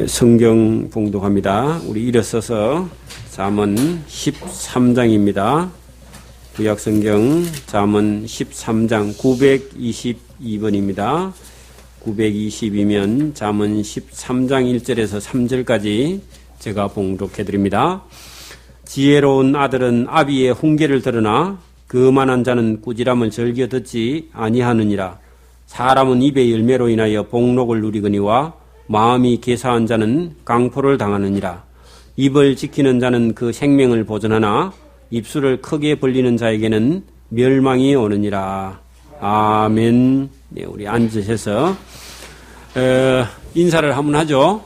성경 봉독합니다. 우리 일어서서 잠언 13장입니다. 구약성경 잠언 13장 922번입니다. 920이면 잠언 13장 1절에서 3절까지 제가 봉독해드립니다. 지혜로운 아들은 아비의 훈계를 들으나 거만한 자는 꾸지람을 즐겨 듣지 아니하느니라. 사람은 입의 열매로 인하여 복록을 누리거니와 마음이 개사한 자는 강포를 당하느니라. 입을 지키는 자는 그 생명을 보존하나 입술을 크게 벌리는 자에게는 멸망이 오느니라. 아멘. 네, 우리 앉으셔서 인사를 한번 하죠.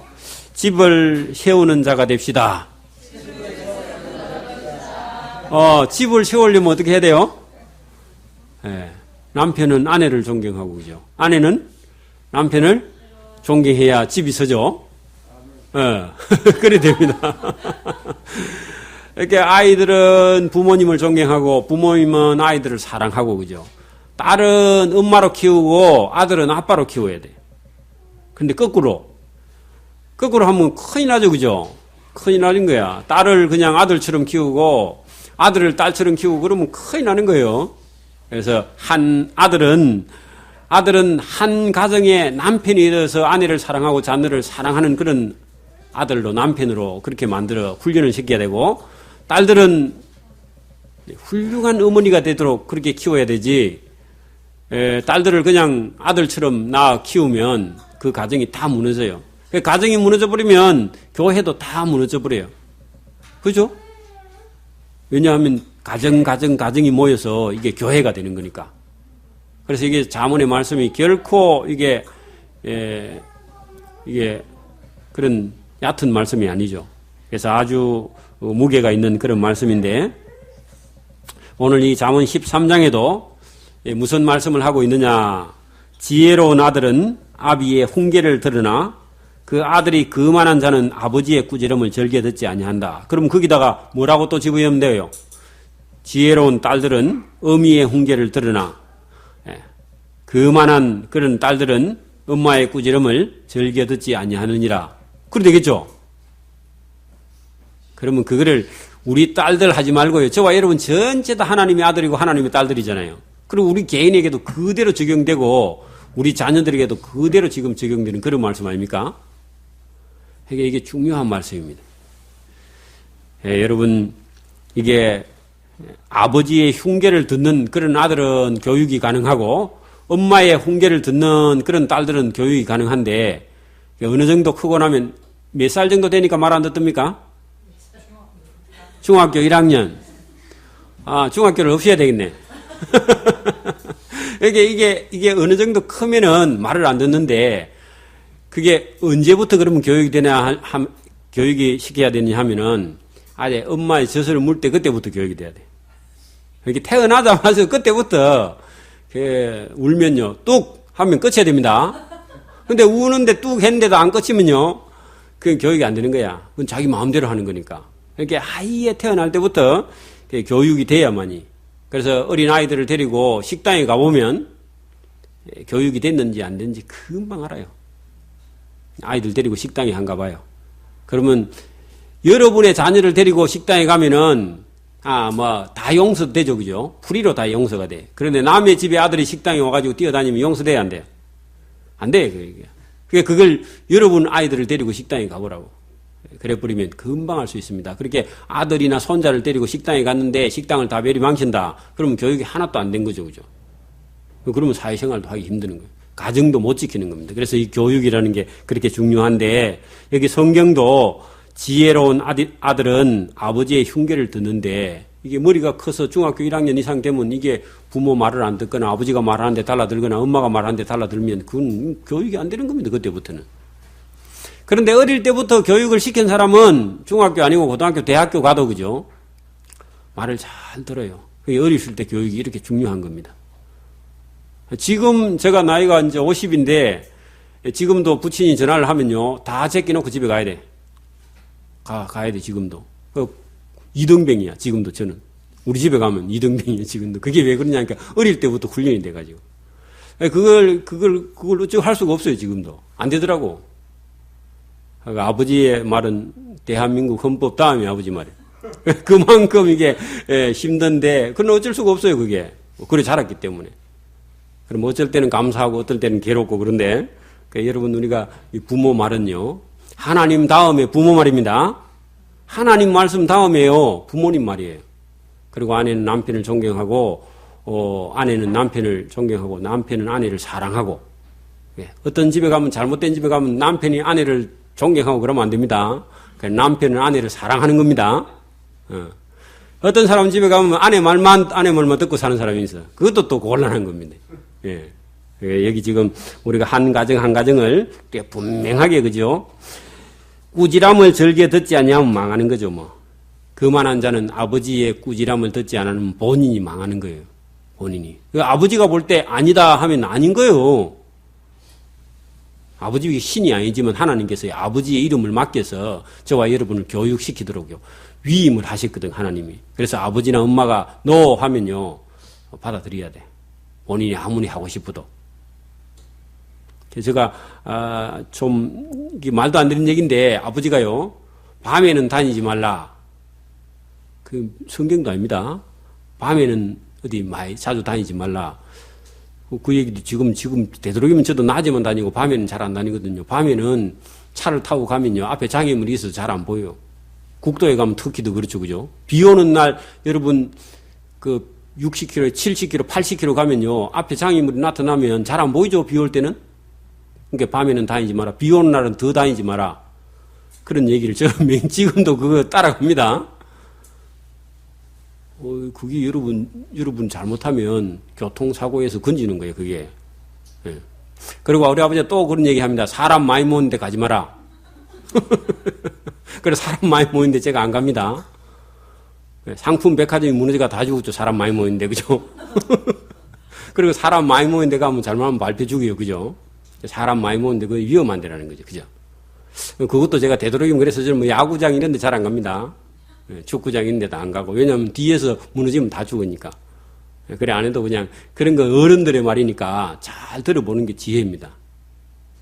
집을 세우는 자가 됩시다. 집을 세우려면 어떻게 해야 돼요? 남편은 아내를 존경하고, 그죠? 아내는 남편을 존경해야 집이 서죠? 그래 됩니다. 이렇게 아이들은 부모님을 존경하고, 부모님은 아이들을 사랑하고, 그죠? 딸은 엄마로 키우고, 아들은 아빠로 키워야 돼. 근데 거꾸로 하면 큰일 나죠, 그죠? 큰일 나는 거야. 딸을 그냥 아들처럼 키우고, 아들을 딸처럼 키우고 그러면 큰일 나는 거예요. 그래서 아들은 한 가정의 남편이 되어서 아내를 사랑하고 자녀를 사랑하는 그런 아들로, 남편으로 그렇게 만들어 훈련을 시켜야 되고, 딸들은 훌륭한 어머니가 되도록 그렇게 키워야 되지, 딸들을 그냥 아들처럼 낳아 키우면 그 가정이 다 무너져요. 그 가정이 무너져 버리면 교회도 다 무너져 버려요. 그죠? 왜냐하면 가정이 모여서 이게 교회가 되는 거니까. 그래서 이게 잠언의 말씀이 결코 이게 그런 얕은 말씀이 아니죠. 그래서 아주 무게가 있는 그런 말씀인데, 오늘 이 잠언 13장에도 무슨 말씀을 하고 있느냐. 지혜로운 아들은 아비의 훈계를 들으나 그 아들이 거만한 자는 아버지의 꾸지람을 즐겨 듣지 아니한다. 그럼 거기다가 뭐라고 또 집어넣으면 돼요? 지혜로운 딸들은 어미의 훈계를 들으나 거만한 그런 딸들은 엄마의 꾸지람을 즐겨 듣지 아니하느니라. 그래 되겠죠? 그러면 그거를 우리 딸들 하지 말고요. 저와 여러분 전체 다 하나님의 아들이고 하나님의 딸들이잖아요. 그리고 우리 개인에게도 그대로 적용되고 우리 자녀들에게도 그대로 지금 적용되는 그런 말씀 아닙니까? 이게 중요한 말씀입니다. 여러분, 이게 아버지의 흉계를 듣는 그런 아들은 교육이 가능하고, 엄마의 훈계를 듣는 그런 딸들은 교육이 가능한데, 어느 정도 크고 나면 몇 살 정도 되니까 말 안 듣습니까? 중학교 1학년. 중학교를 없애야 되겠네. 이게 어느 정도 크면은 말을 안 듣는데, 그게 언제부터 그러면 교육이 시켜야 되냐 하면은, 아예 엄마의 젖을 물 때 그때부터 교육이 돼야 돼. 이렇게 태어나자마자 그때부터, 울면요, 뚝! 하면 끝이야 됩니다. 근데 우는데 뚝 했는데도 안 끝이면요, 그건 교육이 안 되는 거야. 그건 자기 마음대로 하는 거니까. 이렇게 아이에 태어날 때부터 교육이 돼야만이. 그래서 어린 아이들을 데리고 식당에 가보면, 교육이 됐는지 안 됐는지 금방 알아요. 아이들 데리고 식당에 안 가봐요. 그러면 여러분의 자녀를 데리고 식당에 가면은 다 용서되죠, 그죠? 불의로 다 용서가 돼. 그런데 남의 집에 아들이 식당에 와가지고 뛰어다니면 용서돼야 안 돼요? 안 돼, 그게. 그걸 여러분 아이들을 데리고 식당에 가보라고. 그래 버리면 금방 할 수 있습니다. 그렇게 아들이나 손자를 데리고 식당에 갔는데 식당을 다 매리망친다. 그러면 교육이 하나도 안 된 거죠, 그죠? 그러면 사회생활도 하기 힘드는 거예요. 가정도 못 지키는 겁니다. 그래서 이 교육이라는 게 그렇게 중요한데, 여기 성경도 지혜로운 아들은 아버지의 흉계를 듣는데, 이게 머리가 커서 중학교 1학년 이상 되면 이게 부모 말을 안 듣거나 아버지가 말하는데 달라들거나 엄마가 말하는데 달라들면 그건 교육이 안 되는 겁니다. 그때부터는. 그런데 어릴 때부터 교육을 시킨 사람은 중학교 아니고 고등학교, 대학교 가도, 그죠? 말을 잘 들어요. 그게 어렸을 때 교육이 이렇게 중요한 겁니다. 지금 제가 나이가 이제 50인데 지금도 부친이 전화를 하면요, 다 제끼놓고 집에 가야 돼. 가야 돼, 지금도. 이등병이야, 지금도 저는. 우리 집에 가면 이등병이야, 지금도. 그게 왜 그러냐니까 어릴 때부터 훈련이 돼가지고. 그걸 어쩌고 할 수가 없어요, 지금도. 안 되더라고. 아버지의 말은 대한민국 헌법 다음에 아버지 말이에요. 그만큼 이게 힘든데, 그건 어쩔 수가 없어요, 그게. 그래 자랐기 때문에. 그럼 어쩔 때는 감사하고 어떨 때는 괴롭고 그런데, 그러니까 여러분, 우리가 이 부모 말은요, 하나님 다음에 부모 말입니다. 하나님 말씀 다음에요, 부모님 말이에요. 그리고 아내는 남편을 존경하고, 아내는 남편을 존경하고, 남편은 아내를 사랑하고, 어떤 집에 가면, 잘못된 집에 가면 남편이 아내를 존경하고 그러면 안 됩니다. 그러니까 남편은 아내를 사랑하는 겁니다. 어떤 사람 집에 가면 아내 말만 듣고 사는 사람이 있어. 그것도 또 곤란한 겁니다. 예. 여기 지금 우리가 한 가정을 꽤 분명하게, 그죠? 꾸지람을 절개 듣지 않냐면 망하는 거죠, 뭐. 그만한 자는 아버지의 꾸지람을 듣지 않으면 본인이 망하는 거예요. 본인이. 아버지가 볼 때 아니다 하면 아닌 거예요. 아버지 신이 아니지만 하나님께서 아버지의 이름을 맡겨서 저와 여러분을 교육시키도록요. 위임을 하셨거든, 하나님이. 그래서 아버지나 엄마가 너 하면요, 받아들여야 돼. 본인이 아무리 하고 싶어도. 제가, 좀, 말도 안 되는 얘기인데, 아버지가요, 밤에는 다니지 말라. 그 성경도 아닙니다. 밤에는 어디 많이 자주 다니지 말라. 그 얘기도 지금 되도록이면 저도 낮에만 다니고 밤에는 잘 안 다니거든요. 밤에는 차를 타고 가면요, 앞에 장애물이 있어서 잘 안 보여요. 국도에 가면 특히도 그렇죠, 그죠? 비 오는 날, 여러분, 60km, 70km, 80km 가면요, 앞에 장애물이 나타나면 잘 안 보이죠, 비 올 때는? 그러니까 밤에는 다니지 마라. 비 오는 날은 더 다니지 마라. 그런 얘기를 지금도 그거 따라갑니다. 그게 여러분 잘못하면 교통사고에서 건지는 거예요, 그게. 예. 그리고 우리 아버지가 또 그런 얘기 합니다. 사람 많이 모이는데 가지 마라. 그래서 사람 많이 모이는데 제가 안 갑니다. 상품 백화점이 무너져가 다 죽었죠. 사람 많이 모이는데, 그죠? 그리고 사람 많이 모이는데 가면 잘못하면 발표 죽여요, 그죠? 사람 많이 모이는데 그게 위험한 데라는 거죠, 그죠? 그것도 제가 되도록이면 그래서 저는 뭐 야구장 이런 데 잘 안 갑니다. 축구장 있는 데도 안 가고. 왜냐면 뒤에서 무너지면 다 죽으니까. 그래, 안 해도 그냥 그런 거 어른들의 말이니까 잘 들어보는 게 지혜입니다.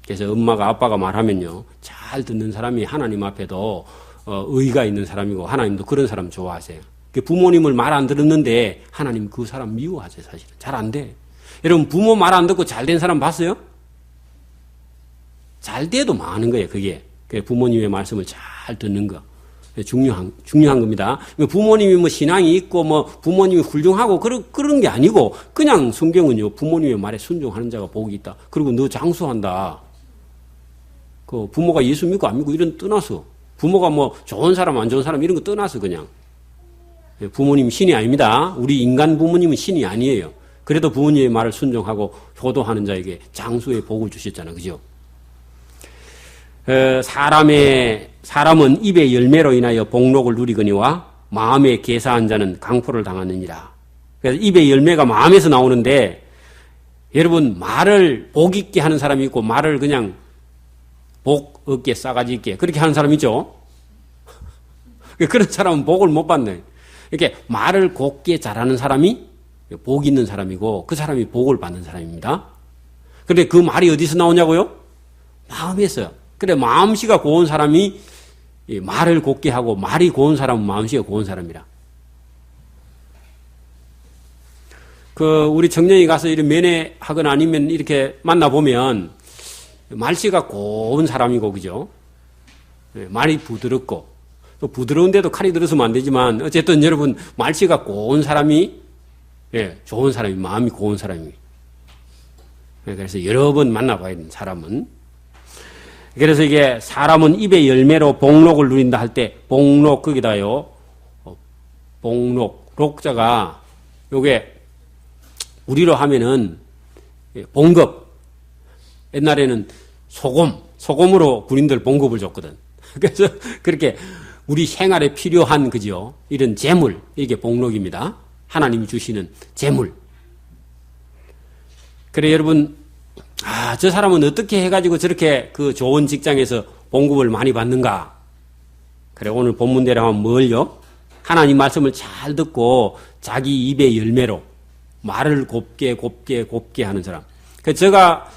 그래서 엄마가 아빠가 말하면요, 잘 듣는 사람이 하나님 앞에도 의의가 있는 사람이고 하나님도 그런 사람 좋아하세요. 부모님을 말 안 들었는데 하나님 그 사람 미워하세요, 사실은. 잘 안 돼. 여러분, 부모 말 안 듣고 잘 된 사람 봤어요? 잘 돼도 많은 거예요, 그게. 부모님의 말씀을 잘 듣는 거. 중요한 겁니다. 부모님이 뭐 신앙이 있고 뭐 부모님이 훌륭하고 그런 게 아니고 그냥 성경은요, 부모님의 말에 순종하는 자가 복이 있다. 그리고 너 장수한다. 그 부모가 예수 믿고 안 믿고 이런 떠나서 부모가 뭐 좋은 사람 안 좋은 사람 이런 거 떠나서 그냥 부모님 신이 아닙니다. 우리 인간 부모님은 신이 아니에요. 그래도 부모님의 말을 순종하고 효도하는 자에게 장수의 복을 주셨잖아요. 그죠? 사람은 입의 열매로 인하여 복록을 누리거니와 마음에 계사한 자는 강포를 당하느니라. 그래서 입의 열매가 마음에서 나오는데, 여러분, 말을 복 있게 하는 사람이 있고 말을 그냥 복 없게 싸가지 있게 그렇게 하는 사람이 있죠. 그런 사람은 복을 못 받네. 이렇게 말을 곱게 잘하는 사람이 복 있는 사람이고 그 사람이 복을 받는 사람입니다. 그런데 그 말이 어디서 나오냐고요? 마음에서요. 그래, 마음씨가 고운 사람이 말을 곱게 하고 말이 고운 사람은 마음씨가 고운 사람이라. 우리 청년이 가서 이런 면회하거나 아니면 이렇게 만나보면 말씨가 고운 사람이고, 그죠? 말이 부드럽고, 또 부드러운데도 칼이 들어서면 안 되지만 어쨌든 여러분, 말씨가 고운 사람이, 좋은 사람이, 마음이 고운 사람이. 그래서 여러 번 만나봐야 되는 사람은. 그래서 이게 사람은 입의 열매로 복록을 누린다 할 때 복록 거기다요. 복록 록자가 요게 우리로 하면은 봉급. 옛날에는 소금으로 군인들 봉급을 줬거든. 그래서 그렇게 우리 생활에 필요한 그죠? 이런 재물 이게 복록입니다. 하나님이 주시는 재물. 그래 여러분. 저 사람은 어떻게 해가지고 저렇게 그 좋은 직장에서 봉급을 많이 받는가? 그래, 오늘 본문대로 하면 뭘요? 하나님 말씀을 잘 듣고 자기 입의 열매로 말을 곱게 하는 사람. 제가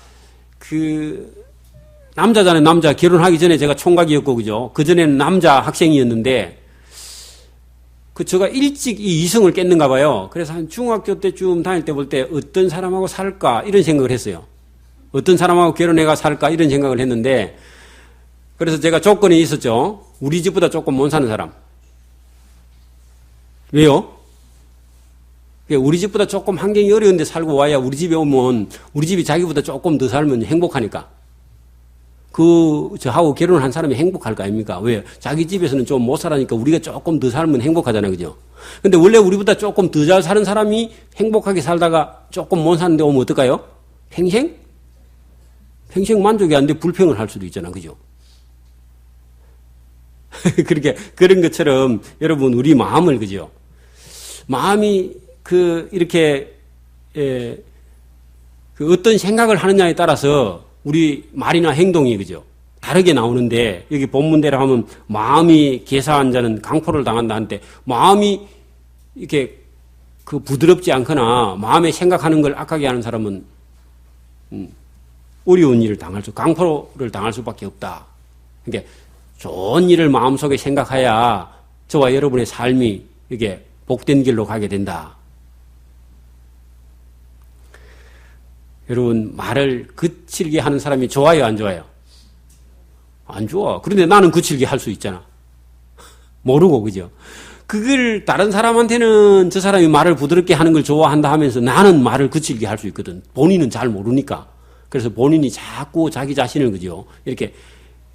남자잖아요, 남자. 결혼하기 전에 제가 총각이었고, 그죠? 그전에는 남자 학생이었는데, 제가 일찍 이 이성을 깼는가 봐요. 그래서 한 중학교 때쯤 다닐 때 볼 때 어떤 사람하고 살까, 이런 생각을 했어요. 어떤 사람하고 결혼해가 살까, 이런 생각을 했는데, 그래서 제가 조건이 있었죠. 우리 집보다 조금 못 사는 사람. 왜요? 우리 집보다 조금 환경이 어려운데 살고 와야 우리 집에 오면 우리 집이 자기보다 조금 더 살면 행복하니까. 저하고 결혼한 사람이 행복할 거 아닙니까? 왜? 자기 집에서는 좀 못 살아니까 우리가 조금 더 살면 행복하잖아요. 그죠? 근데 원래 우리보다 조금 더 잘 사는 사람이 행복하게 살다가 조금 못 사는데 오면 어떨까요? 평생 만족이 안 돼 불평을 할 수도 있잖아. 그죠? 그런 것처럼 여러분, 우리 마음을, 그죠? 마음이 이렇게, 어떤 생각을 하느냐에 따라서 우리 말이나 행동이, 그죠? 다르게 나오는데, 여기 본문대로 하면 마음이 개사한 자는 강포를 당한다 하는데, 마음이 이렇게 부드럽지 않거나 마음에 생각하는 걸 악하게 하는 사람은 어려운 일을 강포를 당할 수밖에 없다. 그러니까 좋은 일을 마음속에 생각해야 저와 여러분의 삶이 이게 복된 길로 가게 된다. 여러분, 말을 그칠게 하는 사람이 좋아요, 안 좋아요? 안 좋아. 그런데 나는 그칠게 할 수 있잖아. 모르고, 그죠? 그걸 다른 사람한테는 저 사람이 말을 부드럽게 하는 걸 좋아한다 하면서 나는 말을 그칠게 할 수 있거든. 본인은 잘 모르니까. 그래서 본인이 자꾸 자기 자신을, 그죠? 이렇게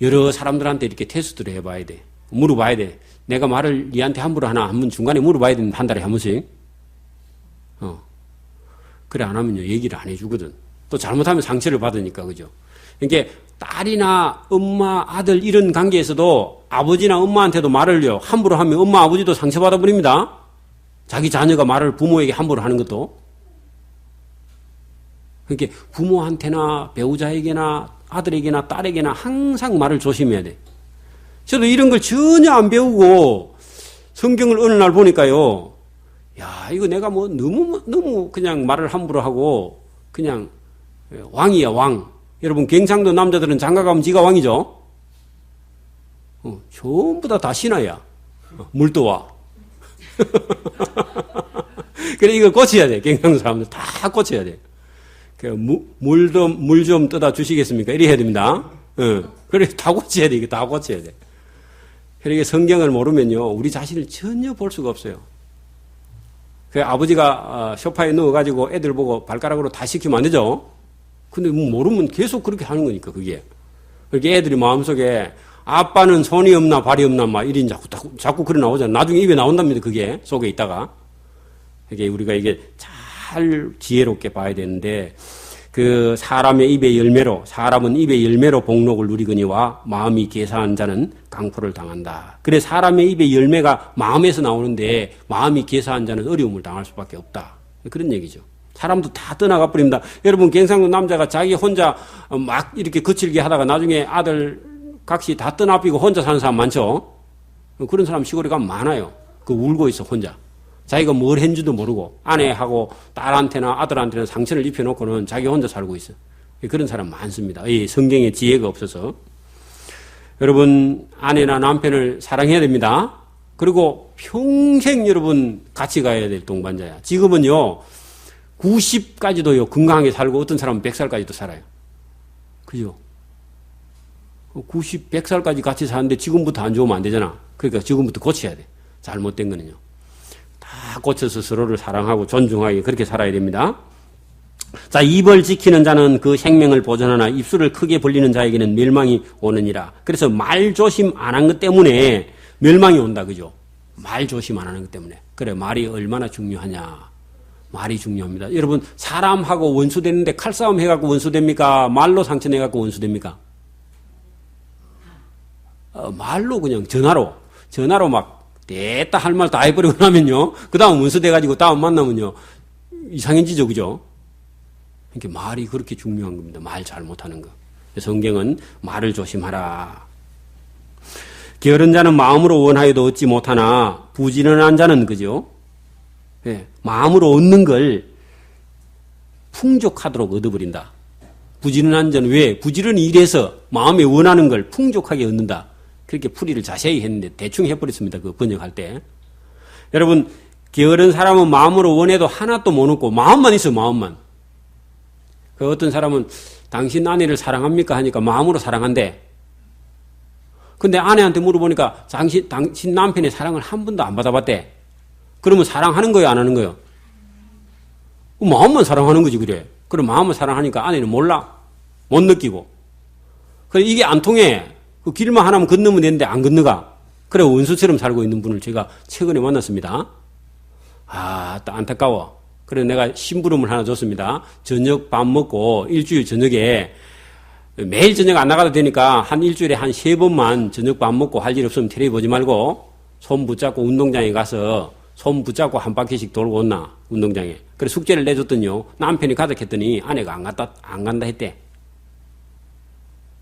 여러 사람들한테 이렇게 테스트를 해봐야 돼. 물어봐야 돼. 내가 말을 니한테 함부로 하나? 한번 중간에 물어봐야 되는데, 한 달에 한 번씩. 그래, 안 하면요, 얘기를 안 해주거든. 또 잘못하면 상처를 받으니까, 그죠? 그러니까 딸이나 엄마, 아들 이런 관계에서도 아버지나 엄마한테도 말을요, 함부로 하면 엄마, 아버지도 상처받아 버립니다. 자기 자녀가 말을 부모에게 함부로 하는 것도. 그러니까 부모한테나 배우자에게나 아들에게나 딸에게나 항상 말을 조심해야 돼. 저도 이런 걸 전혀 안 배우고 성경을 어느 날 보니까요, 야, 이거 내가 너무 그냥 말을 함부로 하고 그냥 왕이야, 왕. 여러분, 경상도 남자들은 장가 가면 지가 왕이죠? 전부 다 신하야. 물도 와. 그래, 이거 고쳐야 돼. 경상도 사람들 다 고쳐야 돼. 물 좀 떠다 주시겠습니까? 이래 해야 됩니다. 그래, 다 고쳐야 돼. 이거 다 고쳐야 돼. 그러니까 성경을 모르면요, 우리 자신을 전혀 볼 수가 없어요. 아버지가 소파에 누워가지고 애들 보고 발가락으로 다 시키면 안 되죠? 근데 모르면 계속 그렇게 하는 거니까, 그게. 그렇게 애들이 마음속에 아빠는 손이 없나 발이 없나 막 이런 자꾸 그래 나오잖아. 나중에 입에 나온답니다, 그게. 속에 있다가. 이게 우리가 이게 잘 지혜롭게 봐야 되는데, 사람의 입의 열매로, 사람은 입의 열매로 복록을 누리거니와 마음이 개사한 자는 강포를 당한다. 그래, 사람의 입의 열매가 마음에서 나오는데 마음이 개사한 자는 어려움을 당할 수밖에 없다. 그런 얘기죠. 사람도 다 떠나가 버립니다. 여러분, 경상도 남자가 자기 혼자 막 이렇게 거칠게 하다가 나중에 아들 각시 다 떠나비고 혼자 사는 사람 많죠? 그런 사람 시골에 가면 많아요. 울고 있어, 혼자. 자기가 뭘 했는지도 모르고 아내하고 딸한테나 아들한테는 상처를 입혀놓고는 자기 혼자 살고 있어. 그런 사람 많습니다. 이 성경에 지혜가 없어서. 여러분, 아내나 남편을 사랑해야 됩니다. 그리고 평생 여러분 같이 가야 될 동반자야. 지금은요, 90까지도요, 건강하게 살고 어떤 사람은 100살까지도 살아요. 그죠? 90, 100살까지 같이 사는데 지금부터 안 좋으면 안 되잖아. 그러니까 지금부터 고쳐야 돼. 잘못된 거는요. 다 고쳐서 서로를 사랑하고 존중하게 그렇게 살아야 됩니다. 자, 입을 지키는 자는 그 생명을 보존하나 입술을 크게 벌리는 자에게는 멸망이 오느니라. 그래서 말 조심 안 한 것 때문에 멸망이 온다, 그죠? 말 조심 안 하는 것 때문에. 그래, 말이 얼마나 중요하냐. 말이 중요합니다. 여러분, 사람하고 원수되는데 칼싸움 해갖고 원수됩니까? 말로 상처내갖고 원수됩니까? 말로 그냥 전화로 막 됐다 할 말 다 해버리고 나면요, 그 다음 원수돼가지고 다음 만나면요, 이상해지죠, 그죠? 그러니까 말이 그렇게 중요한 겁니다. 말 잘못하는 거. 성경은 말을 조심하라. 게으른 자는 마음으로 원하여도 얻지 못하나 부지런한 자는, 그죠? 예, 마음으로 얻는 걸 풍족하도록 얻어버린다. 부지런한 자는 왜? 부지런히 일해서 마음에 원하는 걸 풍족하게 얻는다. 그렇게 풀이를 자세히 했는데 대충 해버렸습니다. 그 번역할 때. 여러분, 게으른 사람은 마음으로 원해도 하나도 못 얻고 마음만 있어요. 마음만. 그 어떤 사람은 당신 아내를 사랑합니까? 하니까 마음으로 사랑한대. 근데 아내한테 물어보니까 당신 남편의 사랑을 한 번도 안 받아봤대. 그러면 사랑하는 거예요? 안 하는 거예요? 마음만 사랑하는 거지, 그래. 그럼 마음을 사랑하니까 아내는 몰라. 못 느끼고. 그래, 이게 안 통해. 그 길만 하나만 건너면 되는데 안 건너가. 그래, 원수처럼 살고 있는 분을 제가 최근에 만났습니다. 아, 안타까워. 그래서 내가 심부름을 하나 줬습니다. 저녁 밥 먹고 일주일 저녁에 매일 저녁 안 나가도 되니까 한 일주일에 한 3번만 저녁 밥 먹고 할 일 없으면 텔레비 보지 말고 손 붙잡고 운동장에 가서 손 붙잡고 한 바퀴씩 돌고 온나, 운동장에. 그래, 숙제를 내줬더니요. 남편이 가자 했더니 아내가 안 간다 했대.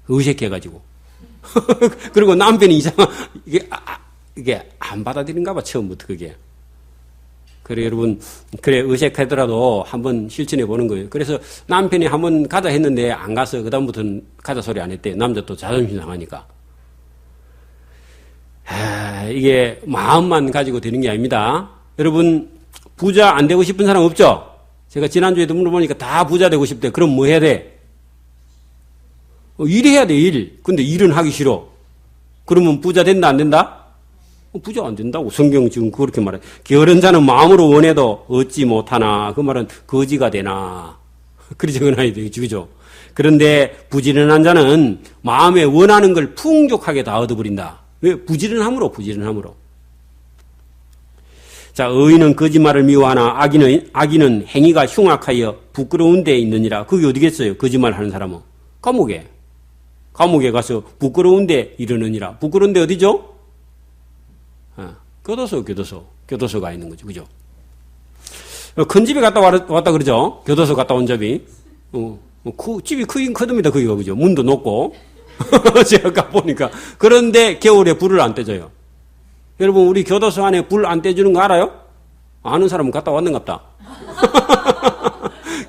의색해가지고. 그리고 남편이 이게 안 받아들인가 봐, 처음부터 그게. 그래, 여러분, 그래, 의색하더라도 한번 실천해 보는 거예요. 그래서 남편이 한번 가자 했는데 안 가서 그다음부터는 가자 소리 안 했대. 남자 또 자존심 상하니까. 이게 마음만 가지고 되는 게 아닙니다. 여러분, 부자 안 되고 싶은 사람 없죠? 제가 지난주에도 물어보니까 다 부자 되고 싶대. 그럼 뭐 해야 돼? 일해야 돼, 일. 근데 일은 하기 싫어. 그러면 부자 된다, 안 된다? 부자 안 된다고. 성경 지금 그렇게 말해. 게으른 자는 마음으로 원해도 얻지 못하나. 그 말은 거지가 되나. 그리 적어놔야 되겠지, 그죠? 그런데 부지런한 자는 마음에 원하는 걸 풍족하게 다 얻어버린다. 왜? 부지런함으로. 자, 의인은 거짓말을 미워하나 악인은 행위가 흉악하여 부끄러운 데에 있느니라. 그게 어디겠어요? 거짓말 하는 사람은. 감옥에 가서 부끄러운 데 이르느니라. 부끄러운 데 어디죠? 교도소가 있는 거죠. 그죠? 큰 집에 갔다 왔다 그러죠? 교도소 갔다 온 집이. 집이 크긴 크답니다, 거기가. 그죠? 문도 높고. 제가 가보니까. 그런데 겨울에 불을 안 떼줘요. 여러분, 우리 교도소 안에 불 안 떼주는 거 알아요? 아는 사람은 갔다 왔는갑다.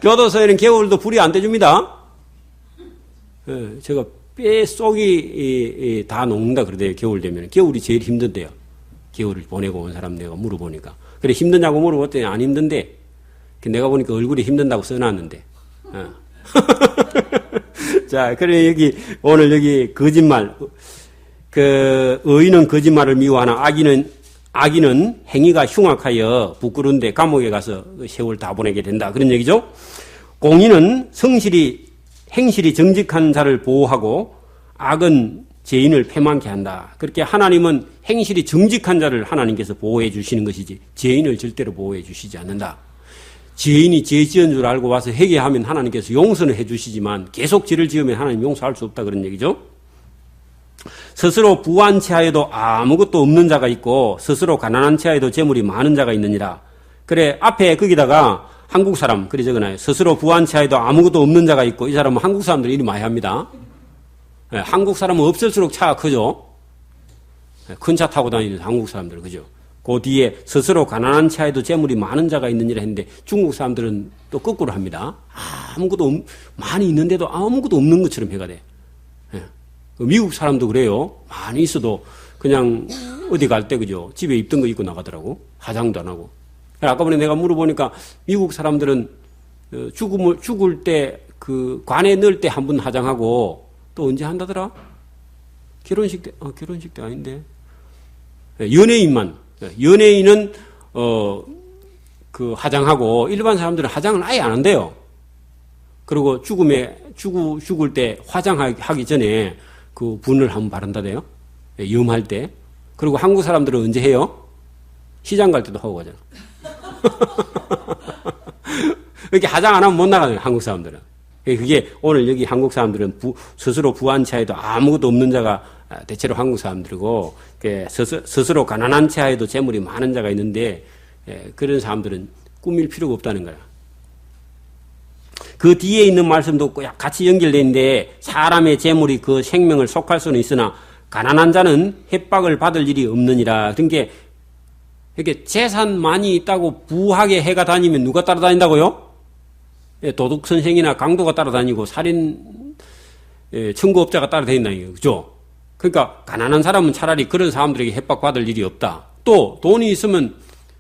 교도소에는 겨울도 불이 안 떼줍니다. 제가 뼈 속이 다 녹는다 그러대요, 겨울 되면. 겨울이 제일 힘든데요. 겨울을 보내고 온 사람 내가 물어보니까. 그래, 힘드냐고 물어봤더니 안 힘든데, 내가 보니까 얼굴이 힘든다고 써놨는데. 자, 그래, 오늘 여기 거짓말, 의인은 거짓말을 미워하나 악인은 행위가 흉악하여 부끄러운데 감옥에 가서 세월 다 보내게 된다. 그런 얘기죠. 공인은 행실이 정직한 자를 보호하고 악은 죄인을 패망케 한다. 그렇게 하나님은 행실이 정직한 자를 하나님께서 보호해 주시는 것이지 죄인을 절대로 보호해 주시지 않는다. 죄인이 죄 지은 줄 알고 와서 회개하면 하나님께서 용서는 해 주시지만 계속 죄를 지으면 하나님 용서할 수 없다. 그런 얘기죠. 스스로 부한 채하여도 아무것도 없는 자가 있고 스스로 가난한 채하여도 재물이 많은 자가 있느니라. 그래, 앞에 거기다가 한국 사람 그리 적어놔요. 스스로 부한 채하여도 아무것도 없는 자가 있고. 이 사람은 한국 사람들이 이리 많이 합니다. 한국 사람은 없을수록 차가 크죠. 큰 차 타고 다니는 한국 사람들, 그죠? 그 뒤에 스스로 가난한 채하여도 재물이 많은 자가 있느니라 했는데 중국 사람들은 또 거꾸로 합니다. 아무것도 많이 있는데도 아무것도 없는 것처럼 해가 돼. 미국 사람도 그래요. 많이 있어도 그냥 어디 갈 때, 그죠? 집에 입던 거 입고 나가더라고. 화장도 안 하고. 아까 전에 내가 물어보니까 미국 사람들은 죽을 때 그 관에 넣을 때 한 번 화장하고 또 언제 한다더라? 결혼식 때 아닌데. 연예인은 그 화장하고 일반 사람들은 화장을 아예 안 한대요. 그리고 죽을 때 화장하기 전에 그 분을 한번 바른다대요. 염할 때. 그리고 한국 사람들은 언제 해요? 시장 갈 때도 하고 가잖아. 이렇게 화장 안 하면 못 나가요, 한국 사람들은. 그게 오늘 여기 한국 사람들은 스스로 부한 채에도 아무것도 없는 자가 대체로 한국 사람들이고, 스스로 가난한 채에도 재물이 많은 자가 있는데, 그런 사람들은 꾸밀 필요가 없다는 거야. 그 뒤에 있는 말씀도 같이 연결되어 있는데, 사람의 재물이 그 생명을 속할 수는 있으나, 가난한 자는 핍박을 받을 일이 없느니라. 그러니까, 이렇게 재산 많이 있다고 부하게 해가 다니면 누가 따라다닌다고요? 도둑 선생이나 강도가 따라다니고 살인 청구업자가 따라다닌다는 거죠. 그러니까 가난한 사람은 차라리 그런 사람들에게 협박받을 일이 없다. 또 돈이 있으면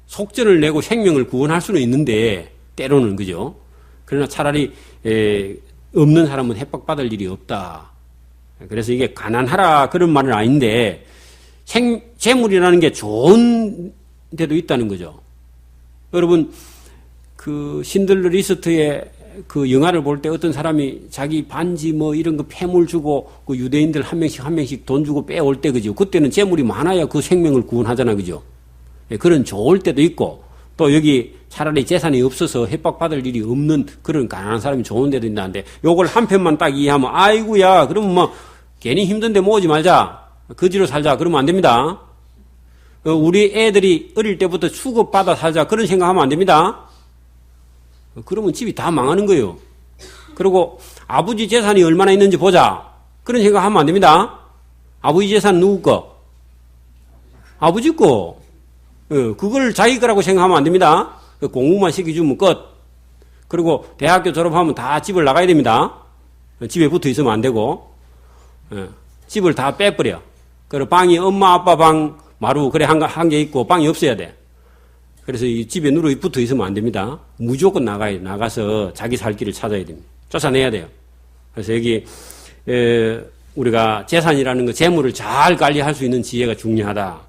속전을 내고 생명을 구원할 수는 있는데 때로는 그죠. 그러나 차라리 없는 사람은 협박받을 일이 없다. 그래서 이게 가난하라 그런 말은 아닌데 재물이라는 게 좋은 데도 있다는 거죠. 여러분 그 신들러 리스트의 그 영화를 볼 때 어떤 사람이 자기 반지 뭐 이런 거 폐물 주고 그 유대인들 한 명씩 돈 주고 빼올 때 그죠. 그때는 재물이 많아야 그 생명을 구원하잖아 그죠. 그런 좋을 때도 있고 또 여기 차라리 재산이 없어서 협박받을 일이 없는 그런 가난한 사람이 좋은 데도 있는데 요걸 한 편만 딱 이해하면 아이고야 그러면 뭐 괜히 힘든데 모으지 말자 거지로 살자 그러면 안 됩니다. 우리 애들이 어릴 때부터 수급받아 살자 그런 생각하면 안 됩니다. 그러면 집이 다 망하는 거예요. 그리고 아버지 재산이 얼마나 있는지 보자 그런 생각하면 안 됩니다. 아버지 재산 누구 거? 아버지 거. 그걸 자기 거라고 생각하면 안 됩니다. 공부만 시켜주면 끝. 그리고 대학교 졸업하면 다 집을 나가야 됩니다. 집에 붙어 있으면 안 되고 집을 다 빼버려. 그리고 방이 엄마 아빠 방 마루 그래 한 개 있고 방이 없어야 돼. 그래서 이 집에 누르 붙어 있으면 안 됩니다. 무조건 나가야 돼. 나가서 자기 살 길을 찾아야 됩니다. 쫓아내야 돼요. 그래서 여기 우리가 재산이라는 거 재물을 잘 관리할 수 있는 지혜가 중요하다.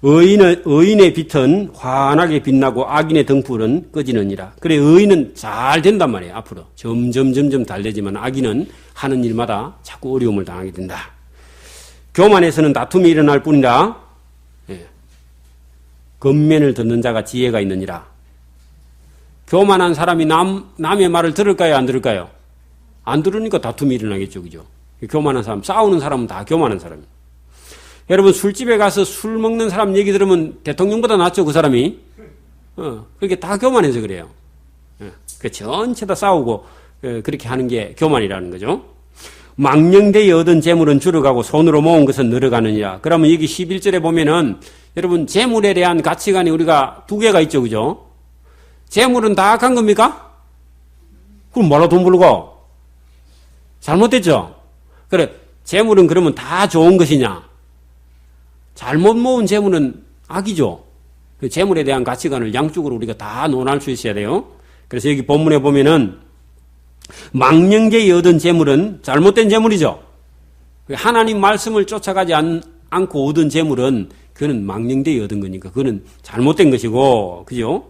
의인의 빛은 환하게 빛나고 악인의 등불은 꺼지느니라. 그래 의인은 잘 된단 말이에요. 앞으로 점점 달래지만 악인은 하는 일마다 자꾸 어려움을 당하게 된다. 교만에서는 다툼이 일어날 뿐이라 겉면을 듣는 자가 지혜가 있느니라. 교만한 사람이 남의 말을 들을까요? 안 들을까요? 안 들으니까 다툼이 일어나겠죠. 그죠? 교만한 사람, 싸우는 사람은 다 교만한 사람이에요. 여러분 술집에 가서 술 먹는 사람 얘기 들으면 대통령보다 낫죠. 그 사람이. 그렇게 다 교만해서 그래요. 그 전체 다 싸우고 그렇게 하는 게 교만이라는 거죠. 망령되이 얻은 재물은 줄어가고 손으로 모은 것은 늘어가느니라. 그러면 여기 11절에 보면은 여러분 재물에 대한 가치관이 우리가 두 개가 있죠. 그죠? 재물은 다 악한 겁니까? 그럼 뭐라 돈 벌고? 잘못됐죠? 그래 재물은 그러면 다 좋은 것이냐? 잘못 모은 재물은 악이죠. 그 재물에 대한 가치관을 양쪽으로 우리가 다 논할 수 있어야 돼요. 그래서 여기 본문에 보면은 망령되이 얻은 재물은 잘못된 재물이죠. 하나님 말씀을 쫓아가지 않고 얻은 재물은 그거는 망령되이 얻은 거니까 그거는 잘못된 것이고, 그죠?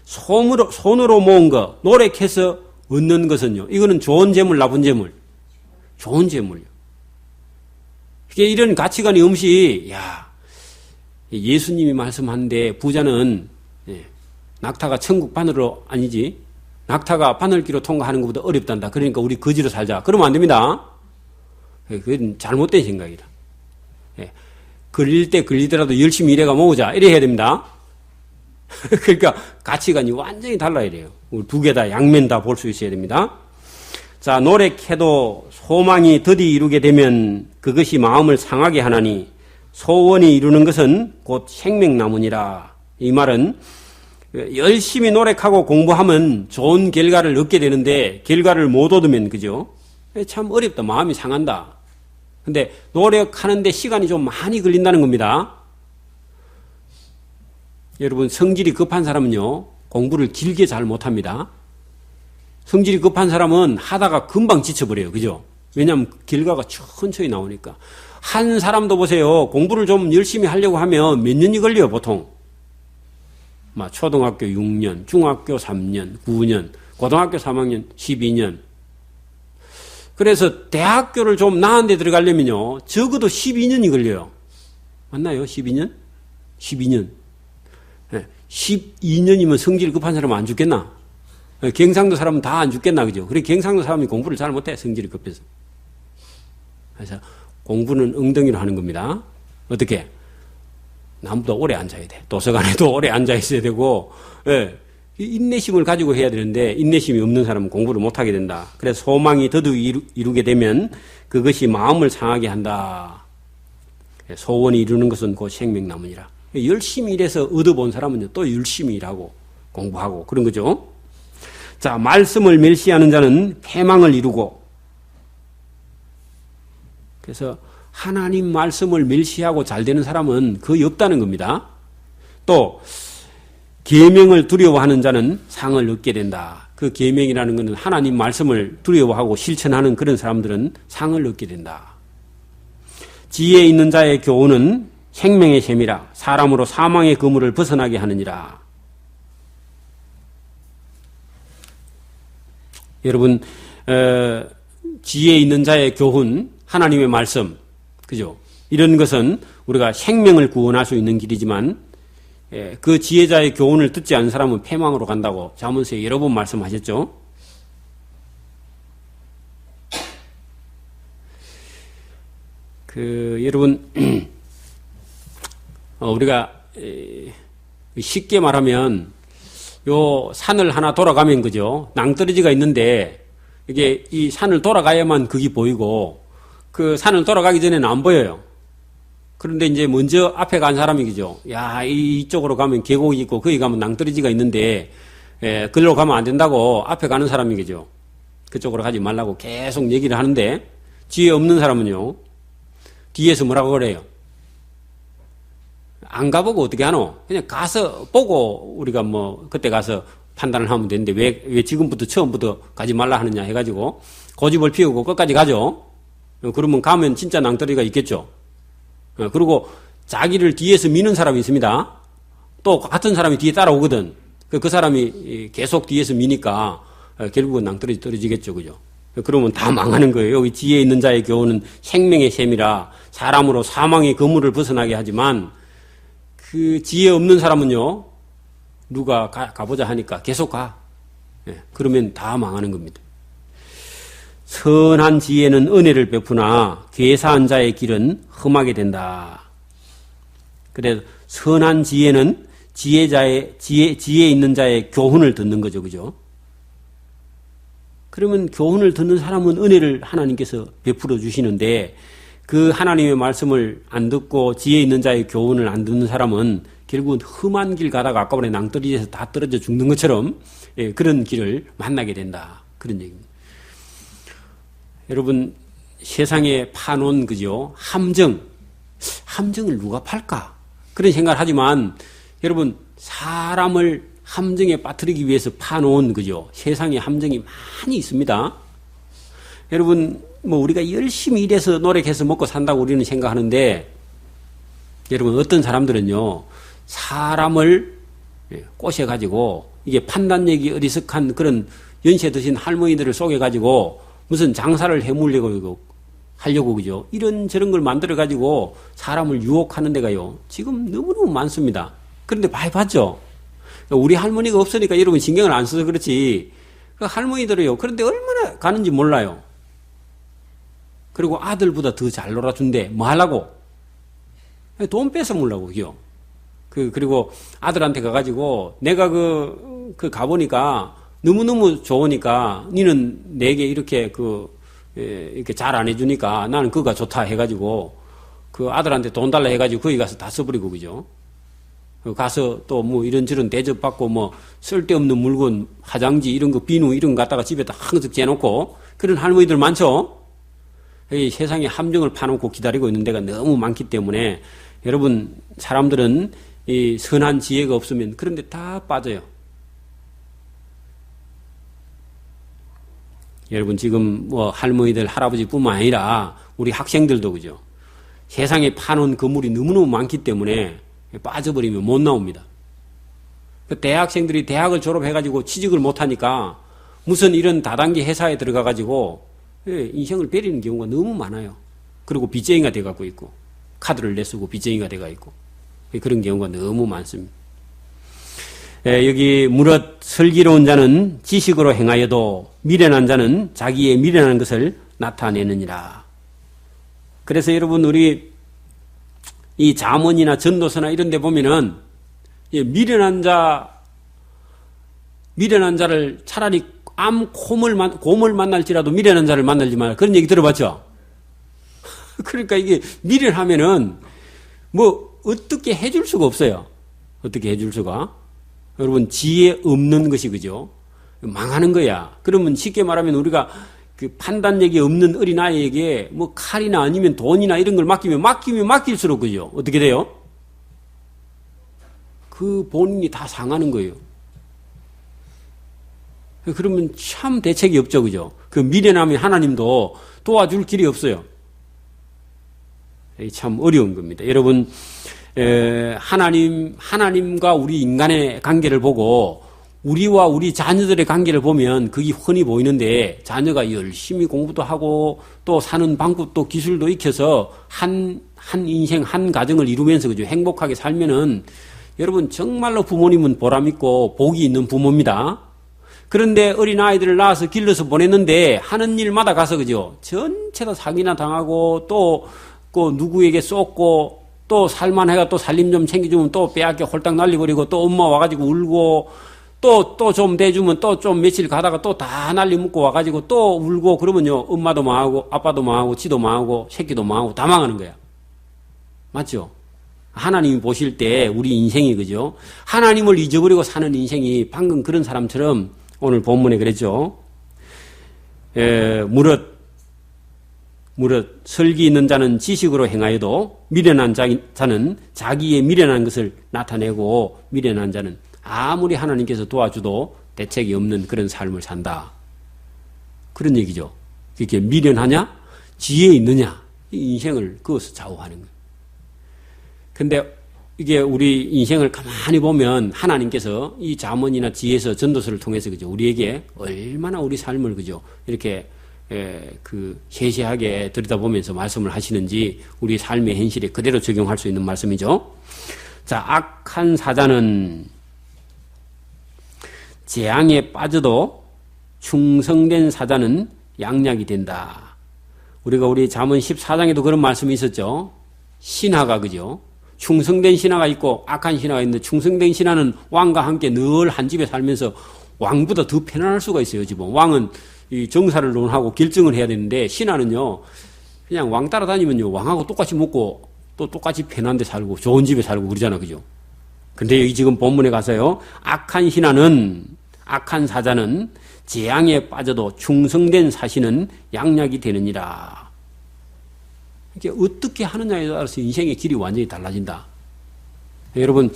손으로 모은 거, 노력해서 얻는 것은요. 이거는 좋은 재물, 나쁜 재물? 좋은 재물이요. 이게 이런 가치관이 없이, 예수님이 말씀하는데 부자는 낙타가 천국 바늘로 아니지. 낙타가 바늘기로 통과하는 것보다 어렵단다. 그러니까 우리 거지로 살자. 그러면 안 됩니다. 그건 잘못된 생각이다. 걸릴 때 걸리더라도 열심히 일해가 모으자. 이래 해야 됩니다. 그러니까 가치관이 완전히 달라야 돼요. 두 개 다 양면 다 볼 수 있어야 됩니다. 자, 노력해도 소망이 더디 이루게 되면 그것이 마음을 상하게 하나니 소원이 이루는 것은 곧 생명나무니라. 이 말은 열심히 노력하고 공부하면 좋은 결과를 얻게 되는데 결과를 못 얻으면 그죠? 참 어렵다. 마음이 상한다. 근데 노력하는데 시간이 좀 많이 걸린다는 겁니다. 여러분 성질이 급한 사람은요 공부를 길게 잘 못합니다. 성질이 급한 사람은 하다가 금방 지쳐버려요. 그죠? 왜냐하면 결과가 천천히 나오니까. 한 사람도 보세요. 공부를 좀 열심히 하려고 하면 몇 년이 걸려요 보통. 초등학교 6년, 중학교 3년, 9년, 고등학교 3학년 12년. 그래서 대학교를 좀 나은 데 들어가려면요 적어도 12년이 걸려요. 맞나요? 12년? 12년. 12년이면 성질 급한 사람은 안 죽겠나? 경상도 사람은 다 안 죽겠나? 그죠? 그래 경상도 사람이 공부를 잘 못해. 성질이 급해서. 그래서 공부는 엉덩이로 하는 겁니다. 어떻게? 남보다 오래 앉아야 돼. 도서관에도 오래 앉아 있어야 되고, 인내심을 가지고 해야 되는데, 인내심이 없는 사람은 공부를 못하게 된다. 그래서 소망이 더디 이루게 되면 그것이 마음을 상하게 한다. 소원이 이루는 것은 곧 생명나무니라. 열심히 일해서 얻어본 사람은요, 또 열심히 일하고 공부하고 그런 거죠. 자, 말씀을 멸시하는 자는 패망을 이루고, 그래서 하나님 말씀을 멸시하고 잘 되는 사람은 거의 없다는 겁니다. 또 계명을 두려워하는 자는 상을 얻게 된다. 그 계명이라는 것은 하나님 말씀을 두려워하고 실천하는 그런 사람들은 상을 얻게 된다. 지혜 있는 자의 교훈은 생명의 셈이라 사람으로 사망의 그물을 벗어나게 하느니라. 여러분, 지혜 있는 자의 교훈, 하나님의 말씀, 그죠? 이런 것은 우리가 생명을 구원할 수 있는 길이지만, 그 지혜자의 교훈을 듣지 않은 사람은 패망으로 간다고 잠언서에 여러 번 말씀하셨죠? 여러분, 우리가 쉽게 말하면, 요 산을 하나 돌아가면, 그죠? 낭떠러지가 있는데, 이게 이 산을 돌아가야만 그게 보이고, 그 산을 돌아가기 전에는 안 보여요. 그런데 이제 먼저 앞에 간 사람이 그죠? 야, 이쪽으로 가면 계곡이 있고, 거기 가면 낭떠러지가 있는데, 그리로 가면 안 된다고 앞에 가는 사람이 그죠? 그쪽으로 가지 말라고 계속 얘기를 하는데, 뒤에 없는 사람은요, 뒤에서 뭐라고 그래요? 안 가보고 어떻게 하노? 그냥 가서 보고 우리가 그때 가서 판단을 하면 되는데, 왜 지금부터 처음부터 가지 말라 하느냐 해가지고, 고집을 피우고 끝까지 가죠? 그러면 가면 진짜 낭떠러지가 있겠죠? 그리고 자기를 뒤에서 미는 사람이 있습니다. 또 같은 사람이 뒤에 따라오거든. 그 사람이 계속 뒤에서 미니까 결국은 낭떠러지 떨어지겠죠. 그죠? 그러면 다 망하는 거예요. 여기 지혜 있는 자의 교훈은 생명의 셈이라 사람으로 사망의 그물을 벗어나게 하지만 그 지혜 없는 사람은요. 누가 가보자 하니까 계속 가. 그러면 다 망하는 겁니다. 선한 지혜는 은혜를 베푸나 괴사한 자의 길은 험하게 된다. 그래서 선한 지혜는 지혜 있는 자의 교훈을 듣는 거죠. 그죠? 그러면 교훈을 듣는 사람은 은혜를 하나님께서 베풀어 주시는데 그 하나님의 말씀을 안 듣고 지혜 있는 자의 교훈을 안 듣는 사람은 결국은 험한 길 가다가 아까 전에 낭떠러지에서 다 떨어져 죽는 것처럼 그런 길을 만나게 된다. 그런 얘기입니다. 여러분, 세상에 파놓은, 그죠? 함정을 누가 팔까? 그런 생각을 하지만, 여러분, 사람을 함정에 빠뜨리기 위해서 파놓은, 그죠? 세상에 함정이 많이 있습니다. 여러분, 우리가 열심히 일해서 노력해서 먹고 산다고 우리는 생각하는데, 여러분, 어떤 사람들은요, 사람을 꼬셔가지고, 이게 판단력이 어리석한 그런 연세 드신 할머니들을 속여가지고, 무슨 장사를 해물려고 하려고 그죠? 이런 저런 걸 만들어 가지고 사람을 유혹하는 데가요. 지금 너무너무 많습니다. 그런데 많이 봤죠? 우리 할머니가 없으니까 여러분 신경을 안 써서 그렇지. 그 할머니들은요. 그런데 얼마나 가는지 몰라요. 그리고 아들보다 더 잘 놀아준대. 뭐 하려고? 돈 뺏어 먹으려고 그죠? 그리고 아들한테 가가지고 내가 가보니까 너무너무 좋으니까 니는 내게 이렇게 이렇게 잘 안 해주니까 나는 그거가 좋다 해가지고 그 아들한테 돈 달라 해가지고 거기 가서 다 써버리고 그죠? 가서 또 이런저런 대접받고 쓸데없는 물건 화장지 이런 거 비누 이런 거 갖다가 집에다 항상 재놓고 그런 할머니들 많죠? 이 세상에 함정을 파놓고 기다리고 있는 데가 너무 많기 때문에 여러분 사람들은 이 선한 지혜가 없으면 그런 데 다 빠져요. 여러분 지금 할머니들 할아버지뿐만 아니라 우리 학생들도 그죠. 세상에 파놓은 그물이 너무너무 많기 때문에 빠져버리면 못 나옵니다. 대학생들이 대학을 졸업해가지고 취직을 못하니까 무슨 이런 다단계 회사에 들어가가지고 인생을 버리는 경우가 너무 많아요. 그리고 빚쟁이가 돼가고 있고 카드를 내쓰고 빚쟁이가 돼가 있고 그런 경우가 너무 많습니다. 여기 무릇 슬기로운 자는 지식으로 행하여도 미련한 자는 자기의 미련한 것을 나타내느니라. 그래서 여러분 우리 이 잠언이나 전도서나 이런 데 보면은 미련한 자를 차라리 곰을 만날지라도 미련한 자를 만날지 마라. 그런 얘기 들어봤죠? 그러니까 이게 미련하면은 어떻게 해줄 수가 없어요. 어떻게 해줄 수가. 여러분 지혜 없는 것이 그죠. 망하는 거야. 그러면 쉽게 말하면 우리가 그 판단력이 없는 어린아이에게 뭐 칼이나 아니면 돈이나 이런 걸 맡기면 맡길수록 그죠? 어떻게 돼요? 그 본인이 다 상하는 거예요. 그러면 참 대책이 없죠, 그죠? 그 미련하면 하나님도 도와줄 길이 없어요. 참 어려운 겁니다. 여러분, 하나님과 우리 인간의 관계를 보고 우리와 우리 자녀들의 관계를 보면 그게 흔히 보이는데 자녀가 열심히 공부도 하고 또 사는 방법도 기술도 익혀서 한 인생, 한 가정을 이루면서 그죠? 행복하게 살면은 여러분 정말로 부모님은 보람있고 복이 있는 부모입니다. 그런데 어린아이들을 낳아서 길러서 보냈는데 하는 일마다 가서 그죠? 전체 다 사기나 당하고 또 그 누구에게 쏟고 또 살만해가 또 살림 좀 챙겨주면 또 빼앗겨 홀딱 날리버리고 또 엄마 와가지고 울고 또 좀 대주면 또 좀 며칠 가다가 또 다 날리 묻고 와가지고 또 울고 그러면요 엄마도 망하고 아빠도 망하고 지도 망하고 새끼도 망하고 다 망하는 거야. 맞죠? 하나님이 보실 때 우리 인생이 그죠? 하나님을 잊어버리고 사는 인생이 방금 그런 사람처럼 오늘 본문에 그랬죠. 무릇 설기 있는 자는 지식으로 행하여도 미련한 자는 자기의 미련한 것을 나타내고 미련한 자는 아무리 하나님께서 도와줘도 대책이 없는 그런 삶을 산다. 그런 얘기죠. 그게 미련하냐? 지혜 있느냐? 이 인생을 그것을 좌우하는 거예요. 근데 이게 우리 인생을 가만히 보면 하나님께서 이 잠언이나 지혜서 전도서를 통해서 그죠? 우리에게 얼마나 우리 삶을 그죠? 이렇게 그 세세하게 들여다보면서 말씀을 하시는지 우리 삶의 현실에 그대로 적용할 수 있는 말씀이죠. 자, 악한 사자는 재앙에 빠져도 충성된 사자는 양약이 된다. 우리 잠언 14장에도 그런 말씀이 있었죠. 신하가 그죠? 충성된 신하가 있고 악한 신하가 있는데 충성된 신하는 왕과 함께 늘 한 집에 살면서 왕보다 더 편안할 수가 있어요. 지금 왕은 이 정사를 논하고 결정을 해야 되는데 신하는요 그냥 왕 따라다니면요 왕하고 똑같이 먹고 또 똑같이 편한 데 살고 좋은 집에 살고 그러잖아. 그죠? 근데 여기 지금 본문에 가서요 악한 사자는 재앙에 빠져도 충성된 사신은 양약이 되느니라. 이게 어떻게 하느냐에 따라서 인생의 길이 완전히 달라진다. 여러분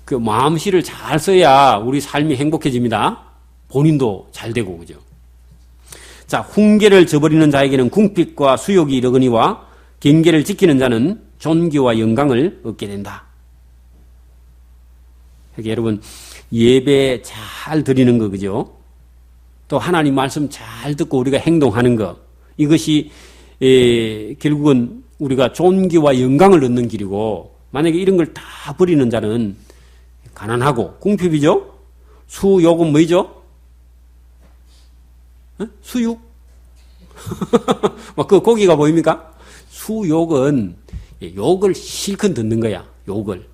그 마음씨를 잘 써야 우리 삶이 행복해집니다. 본인도 잘 되고 그죠? 자, 훈계를 저버리는 자에게는 궁핍과 수욕이 이르거니와 경계를 지키는 자는 존귀와 영광을 얻게 된다. 그러니까 여러분 예배 잘 드리는 거 그죠? 또 하나님 말씀 잘 듣고 우리가 행동하는 거 이것이 결국은 우리가 존귀와 영광을 얻는 길이고 만약에 이런 걸 다 버리는 자는 가난하고 궁핍이죠? 수욕은 뭐죠? 수육? 그 고기가 보입니까? 수욕은 욕을 실컷 듣는 거야. 욕을.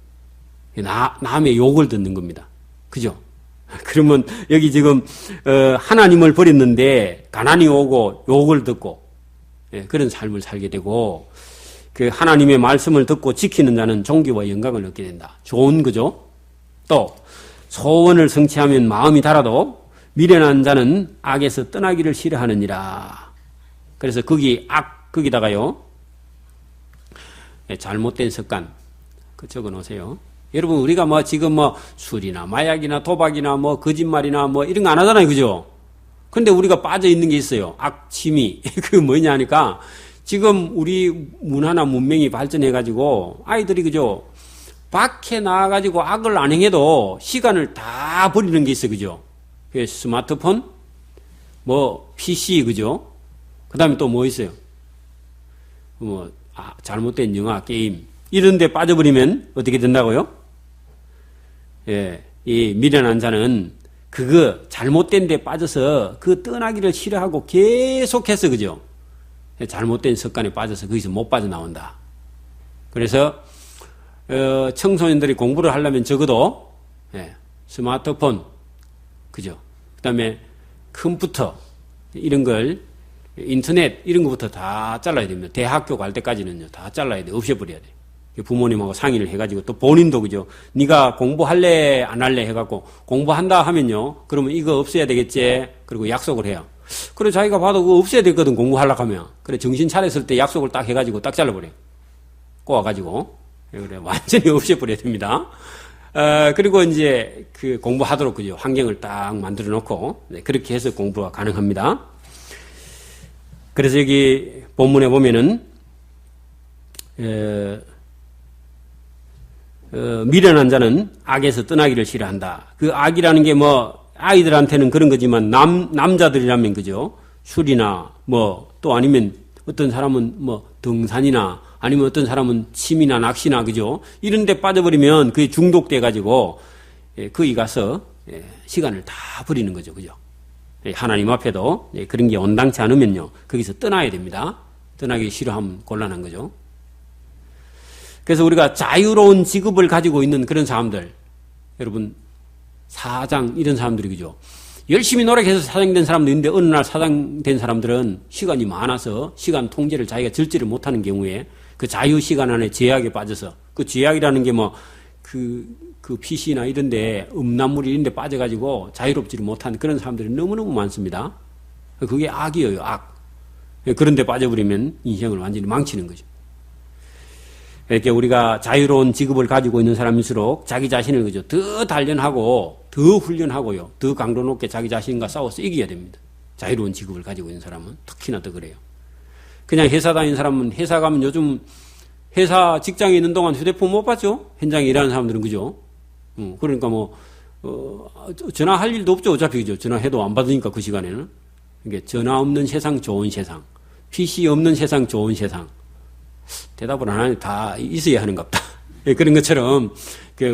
남의 욕을 듣는 겁니다. 그죠? 그러면 여기 지금 하나님을 버렸는데 가난이 오고 욕을 듣고 그런 삶을 살게 되고 그 하나님의 말씀을 듣고 지키는 자는 존귀와 영광을 얻게 된다. 좋은 거죠? 또 소원을 성취하면 마음이 달아도 미련한 자는 악에서 떠나기를 싫어하느니라. 그래서 거기다가요 잘못된 습관 적어 놓으세요. 여러분 우리가 지금 술이나 마약이나 도박이나 거짓말이나 이런 거 안 하잖아요. 그죠? 근데 우리가 빠져 있는 게 있어요. 악취미. 그게 뭐냐 하니까 지금 우리 문화나 문명이 발전해가지고 아이들이 그죠? 밖에 나와가지고 악을 안 행해도 시간을 다 버리는 게 있어요. 그죠? 스마트폰, PC, 그죠? 그 다음에 또 뭐 있어요? 잘못된 영화, 게임. 이런 데 빠져버리면 어떻게 된다고요? 이 미련한 자는 그거 잘못된 데 빠져서 그 떠나기를 싫어하고 계속해서, 그죠? 잘못된 습관에 빠져서 거기서 못 빠져나온다. 그래서, 청소년들이 공부를 하려면 적어도, 스마트폰, 그죠? 그 다음에 컴퓨터, 이런 걸, 인터넷, 이런 것부터 다 잘라야 됩니다. 대학교 갈 때까지는요, 다 잘라야 돼. 없애버려야 돼. 부모님하고 상의를 해가지고 또 본인도 그죠. 네가 공부할래 안 할래 해갖고 공부한다 하면요. 그러면 이거 없애야 되겠지. 그리고 약속을 해요. 그래 자기가 봐도 그거 없애야 되거든 공부하려고 하면. 그래 정신 차렸을 때 약속을 딱 해가지고 딱 잘라버려요. 꼬아가지고. 그래 완전히 없애버려야 됩니다. 그리고 이제 그 공부하도록 그죠. 환경을 딱 만들어 놓고 네, 그렇게 해서 공부가 가능합니다. 그래서 여기 본문에 보면은 미련한 자는 악에서 떠나기를 싫어한다. 그 악이라는 게 뭐 아이들한테는 그런 거지만 남자들이라면 그죠. 술이나 뭐 또 아니면 어떤 사람은 뭐 등산이나 아니면 어떤 사람은 침이나 낚시나 그죠. 이런 데 빠져버리면 그게 중독돼 가지고 거기 가서 시간을 다 버리는 거죠. 그죠. 하나님 앞에도 그런 게 온당치 않으면요. 거기서 떠나야 됩니다. 떠나기 싫어하면 곤란한 거죠. 그래서 우리가 자유로운 직업을 가지고 있는 그런 사람들, 여러분, 사장, 이런 사람들이, 그죠? 열심히 노력해서 사장된 사람도 있는데, 어느 날 사장된 사람들은 시간이 많아서 시간 통제를 자기가 절제를 못하는 경우에 그 자유 시간 안에 제약에 빠져서, 그 제약이라는 게 뭐, 그 PC나 이런 데, 음란물 이런 데 빠져가지고 자유롭지를 못한 그런 사람들이 너무너무 많습니다. 그게 악이에요, 악. 그런 데 빠져버리면 인생을 완전히 망치는 거죠. 이렇게 우리가 자유로운 직업을 가지고 있는 사람일수록 자기 자신을 그죠 더 단련하고 더 훈련하고요 더 강도 높게 자기 자신과 싸워서 이겨야 됩니다. 자유로운 직업을 가지고 있는 사람은 특히나 더 그래요. 그냥 회사 다니는 사람은 회사 가면 요즘 회사 직장에 있는 동안 휴대폰 못 받죠. 현장에 일하는 사람들은 그죠. 그러니까 뭐 전화할 일도 없죠. 어차피 그죠. 전화해도 안 받으니까 그 시간에는. 이게 전화 없는 세상 좋은 세상, PC 없는 세상 좋은 세상. 대답을 안 하니 다 있어야 하는갑다. 그런 것처럼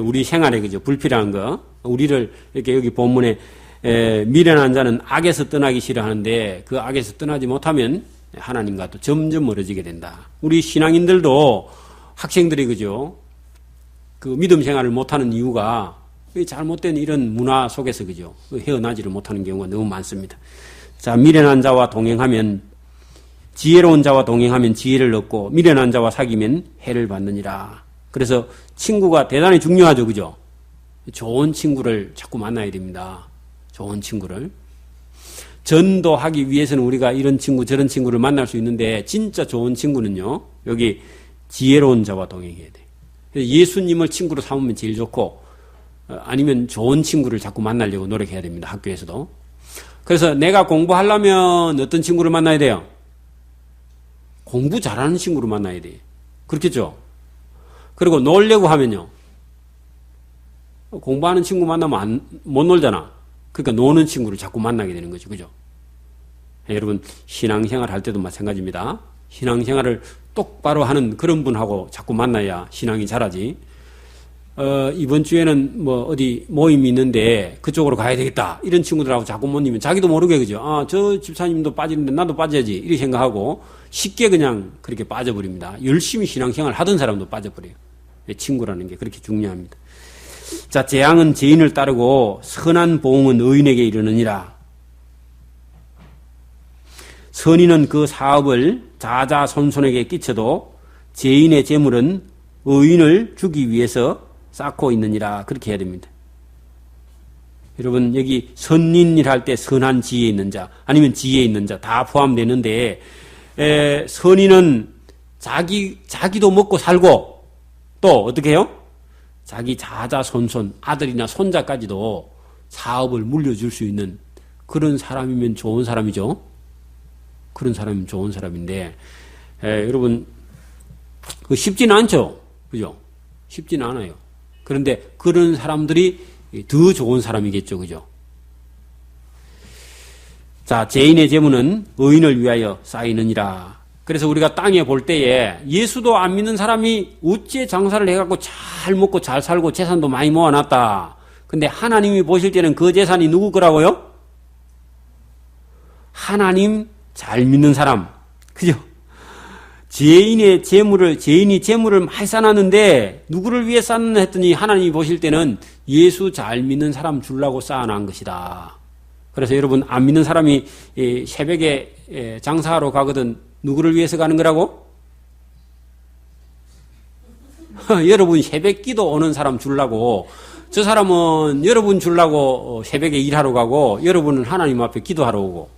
우리 생활에 그죠 불필요한 거 우리를 이렇게 여기 본문에 미련한 자는 악에서 떠나기 싫어하는데 그 악에서 떠나지 못하면 하나님과 또 점점 멀어지게 된다. 우리 신앙인들도 학생들이 그죠 그 믿음 생활을 못하는 이유가 잘못된 이런 문화 속에서 그죠 헤어나지를 못하는 경우가 너무 많습니다. 자, 미련한 자와 동행하면 지혜로운 자와 동행하면 지혜를 얻고 미련한 자와 사귀면 해를 받느니라. 그래서 친구가 대단히 중요하죠. 그죠? 좋은 친구를 자꾸 만나야 됩니다. 좋은 친구를. 전도하기 위해서는 우리가 이런 친구 저런 친구를 만날 수 있는데 진짜 좋은 친구는요. 여기 지혜로운 자와 동행해야 돼요. 예수님을 친구로 삼으면 제일 좋고 아니면 좋은 친구를 자꾸 만나려고 노력해야 됩니다. 학교에서도. 그래서 내가 공부하려면 어떤 친구를 만나야 돼요? 공부 잘하는 친구를 만나야 돼. 그렇겠죠? 그리고 놀려고 하면요. 공부하는 친구 만나면 못 놀잖아. 그러니까 노는 친구를 자꾸 만나게 되는 거죠. 그죠? 여러분, 신앙생활 할 때도 마찬가지입니다. 신앙생활을 똑바로 하는 그런 분하고 자꾸 만나야 신앙이 자라지. 이번 주에는 뭐 어디 모임이 있는데 그쪽으로 가야 되겠다. 이런 친구들하고 자꾸 모이면 자기도 모르게 그죠? 아, 저 집사님도 빠지는데 나도 빠져야지. 이렇게 생각하고 쉽게 그냥 그렇게 빠져버립니다. 열심히 신앙생활 하던 사람도 빠져버려요. 친구라는 게 그렇게 중요합니다. 자, 재앙은 죄인을 따르고 선한 보응은 의인에게 이르느니라. 선인은 그 사업을 자자손손에게 끼쳐도 죄인의 재물은 의인을 주기 위해서 쌓고 있느니라. 그렇게 해야 됩니다. 여러분 여기 선인이라 할 때 선한 지혜에 있는 자 아니면 지혜에 있는 자 다 포함되는데 선인은 자기도 먹고 살고 또 어떻게 해요? 자기 자자손손 아들이나 손자까지도 사업을 물려줄 수 있는 그런 사람이면 좋은 사람이죠. 그런 사람이면 좋은 사람인데 여러분 쉽지는 않죠. 그죠? 쉽지는 않아요. 그런데 그런 사람들이 더 좋은 사람이겠죠. 그죠? 자, 죄인의 재물은 의인을 위하여 쌓이느니라. 그래서 우리가 땅에 볼 때에 예수도 안 믿는 사람이 어째 장사를 해갖고 잘 먹고 잘 살고 재산도 많이 모아놨다. 근데 하나님이 보실 때는 그 재산이 누구 거라고요? 하나님 잘 믿는 사람. 그죠? 죄인이 재물을 많이 쌓았는데 누구를 위해 쌓았나 했더니 하나님이 보실 때는 예수 잘 믿는 사람 주려고 쌓아놓은 것이다. 그래서 여러분 안 믿는 사람이 새벽에 장사하러 가거든 누구를 위해서 가는 거라고? 여러분 새벽 기도 오는 사람 주려고, 저 사람은 여러분 주려고 새벽에 일하러 가고, 여러분은 하나님 앞에 기도하러 오고.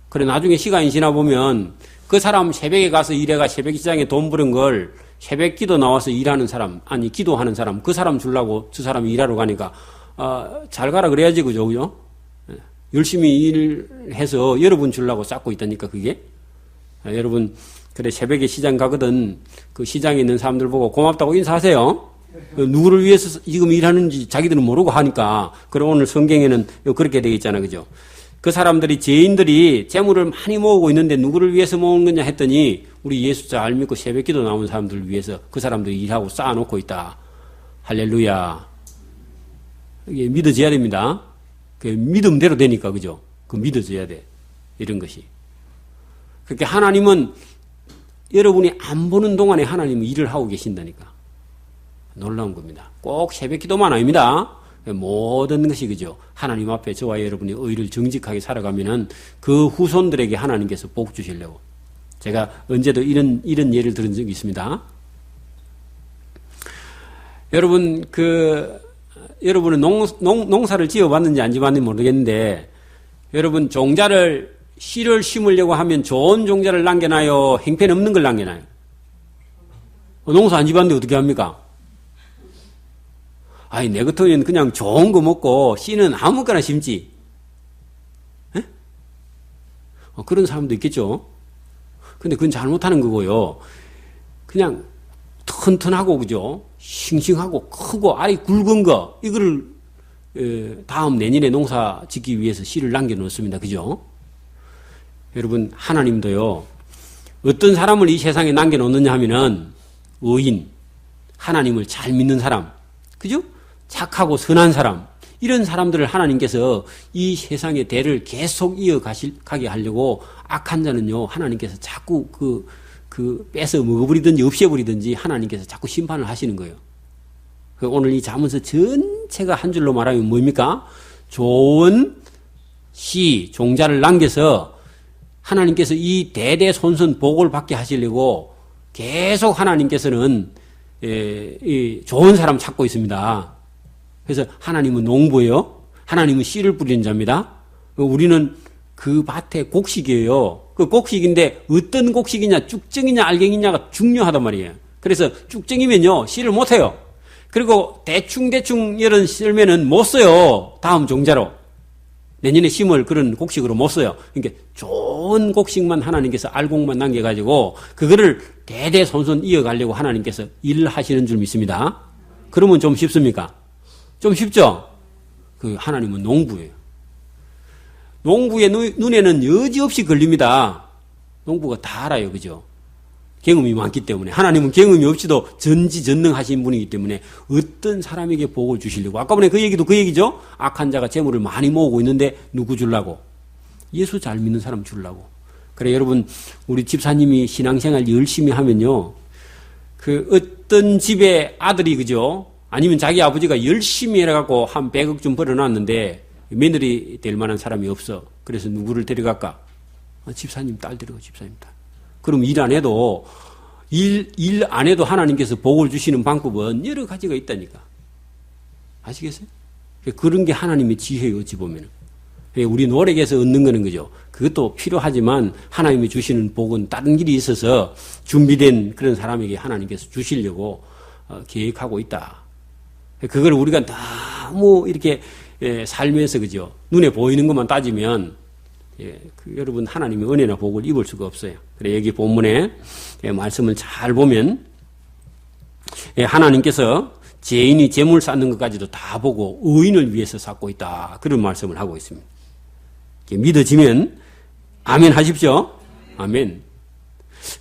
그래, 나중에 시간이 지나보면 그 사람 새벽에 가서 일해가 새벽 시장에 돈 버는 걸 새벽 기도 나와서 일하는 사람, 아니, 기도하는 사람, 그 사람 주려고 저 사람이 일하러 가니까, 잘 가라 그래야지, 그죠? 열심히 일해서 여러분 주려고 쌓고 있다니까, 그게. 여러분, 그래, 새벽에 시장 가거든 그 시장에 있는 사람들 보고 고맙다고 인사하세요. 누구를 위해서 지금 일하는지 자기들은 모르고 하니까. 그럼 오늘 성경에는 그렇게 되어 있잖아, 그죠? 그 사람들이, 죄인들이 재물을 많이 모으고 있는데 누구를 위해서 모으는 거냐 했더니 우리 예수 잘 믿고 새벽 기도 나온 사람들을 위해서 그 사람들이 일하고 쌓아놓고 있다. 할렐루야. 이게 믿어져야 됩니다. 그 믿음대로 되니까, 그죠? 그 믿어져야 돼. 이런 것이. 그렇게 하나님은 여러분이 안 보는 동안에 하나님은 일을 하고 계신다니까. 놀라운 겁니다. 꼭 새벽 기도만 아닙니다. 모든 것이, 그죠? 하나님 앞에 저와 여러분이 의를 정직하게 살아가면은 그 후손들에게 하나님께서 복 주시려고. 제가 언제도 이런 예를 들은 적이 있습니다. 여러분, 여러분은 농사를 지어봤는지 안 지어봤는지 모르겠는데, 여러분, 씨를 심으려고 하면 좋은 종자를 남겨놔요? 형편없는 걸 남겨놔요? 농사 안 지어봤는데 어떻게 합니까? 아니, 내 같으면 그냥 좋은 거 먹고 씨는 아무거나 심지. 에? 그런 사람도 있겠죠. 근데 그건 잘못하는 거고요. 그냥 튼튼하고, 그죠? 싱싱하고 크고 알이 굵은 거, 이거를 다음 내년에 농사 짓기 위해서 씨를 남겨놓습니다. 그죠? 여러분, 하나님도요, 어떤 사람을 이 세상에 남겨놓느냐 하면은 의인, 하나님을 잘 믿는 사람, 그죠? 착하고 선한 사람, 이런 사람들을 하나님께서 이 세상의 대를 계속 이어가게 하려고 악한 자는요, 하나님께서 자꾸 뺏어 먹어버리든지 없애버리든지 하나님께서 자꾸 심판을 하시는 거예요. 오늘 이 잠언서 전체가 한 줄로 말하면 뭡니까? 좋은 씨, 종자를 남겨서 하나님께서 이 대대손손 복을 받게 하시려고 계속 하나님께서는 좋은 사람 찾고 있습니다. 그래서 하나님은 농부예요. 하나님은 씨를 뿌리는 자입니다. 우리는 그 밭의 곡식이에요. 그 곡식인데 어떤 곡식이냐, 쭉정이냐 알갱이냐가 중요하단 말이에요. 그래서 쭉정이면요, 씨를 못해요. 그리고 대충 이런 썰면은 못 써요. 다음 종자로. 내년에 심을 그런 곡식으로 못 써요. 그러니까 좋은 곡식만 하나님께서 알곡만 남겨가지고 그거를 대대손손 이어가려고 하나님께서 일을 하시는 줄 믿습니다. 그러면 좀 쉽습니까? 좀 쉽죠? 하나님은 농부예요. 농부의 눈에는 여지없이 걸립니다. 농부가 다 알아요. 그죠? 경험이 많기 때문에. 하나님은 경험이 없이도 전지전능하신 분이기 때문에 어떤 사람에게 복을 주시려고. 아까 전에 그 얘기죠? 악한 자가 재물을 많이 모으고 있는데 누구 주려고? 예수 잘 믿는 사람 주려고. 그래, 여러분, 우리 집사님이 신앙생활 열심히 하면요, 어떤 집에 아들이, 그죠? 아니면 자기 아버지가 열심히 해갖고 한 100억 좀 벌어놨는데 며느리 될 만한 사람이 없어. 그래서 누구를 데려갈까? 집사님 딸 데려가, 집사님 딸. 그럼 일 안 해도, 일 안 해도 하나님께서 복을 주시는 방법은 여러 가지가 있다니까. 아시겠어요? 그런 게 하나님의 지혜예요, 어찌 보면은. 우리 노력에서 얻는 거는, 그죠? 그것도 필요하지만 하나님이 주시는 복은 다른 길이 있어서 준비된 그런 사람에게 하나님께서 주시려고 계획하고 있다. 그걸 우리가 너무 이렇게 살면서, 그죠? 눈에 보이는 것만 따지면 여러분, 하나님의 은혜나 복을 입을 수가 없어요. 그래, 여기 본문에 말씀을 잘 보면 하나님께서 죄인이 재물 쌓는 것까지도 다 보고 의인을 위해서 쌓고 있다. 그런 말씀을 하고 있습니다. 믿어지면 아멘 하십시오. 아멘.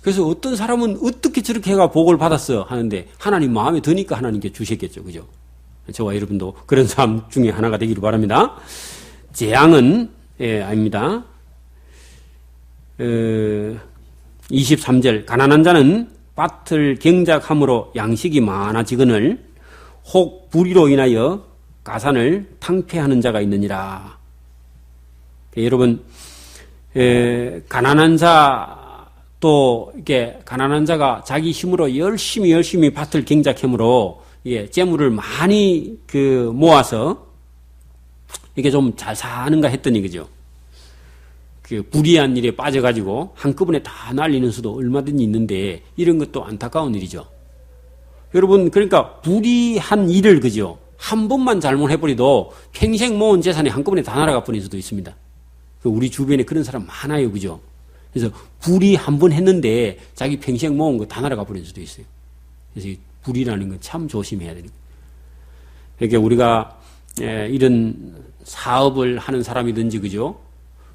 그래서 어떤 사람은 어떻게 저렇게 해가 복을 받았어 하는데 하나님 마음에 드니까 하나님께 주셨겠죠. 그죠? 저와 여러분도 그런 사람 중에 하나가 되기를 바랍니다. 재앙은 아닙니다. 23절, 가난한 자는 밭을 경작함으로 양식이 많아지거늘 혹 불의로 인하여 가산을 탕폐하는 자가 있느니라. 여러분, 가난한 자도 또 이렇게 가난한 자가 자기 힘으로 열심히 밭을 경작함으로 예, 재물을 많이 모아서 이게 좀 잘 사는가 했더니 그죠? 그 불의한 일에 빠져가지고 한꺼번에 다 날리는 수도 얼마든지 있는데 이런 것도 안타까운 일이죠. 여러분 그러니까 불의한 일을 그죠? 한 번만 잘못해버려도 평생 모은 재산이 한꺼번에 다 날아가 버릴 수도 있습니다. 우리 주변에 그런 사람 많아요, 그죠? 그래서 불의 한 번 했는데 자기 평생 모은 거 다 날아가 버릴 수도 있어요. 그래서 불의라는 건 참 조심해야 됩니다. 그러니까 우리가 이런 사업을 하는 사람이든지 그죠?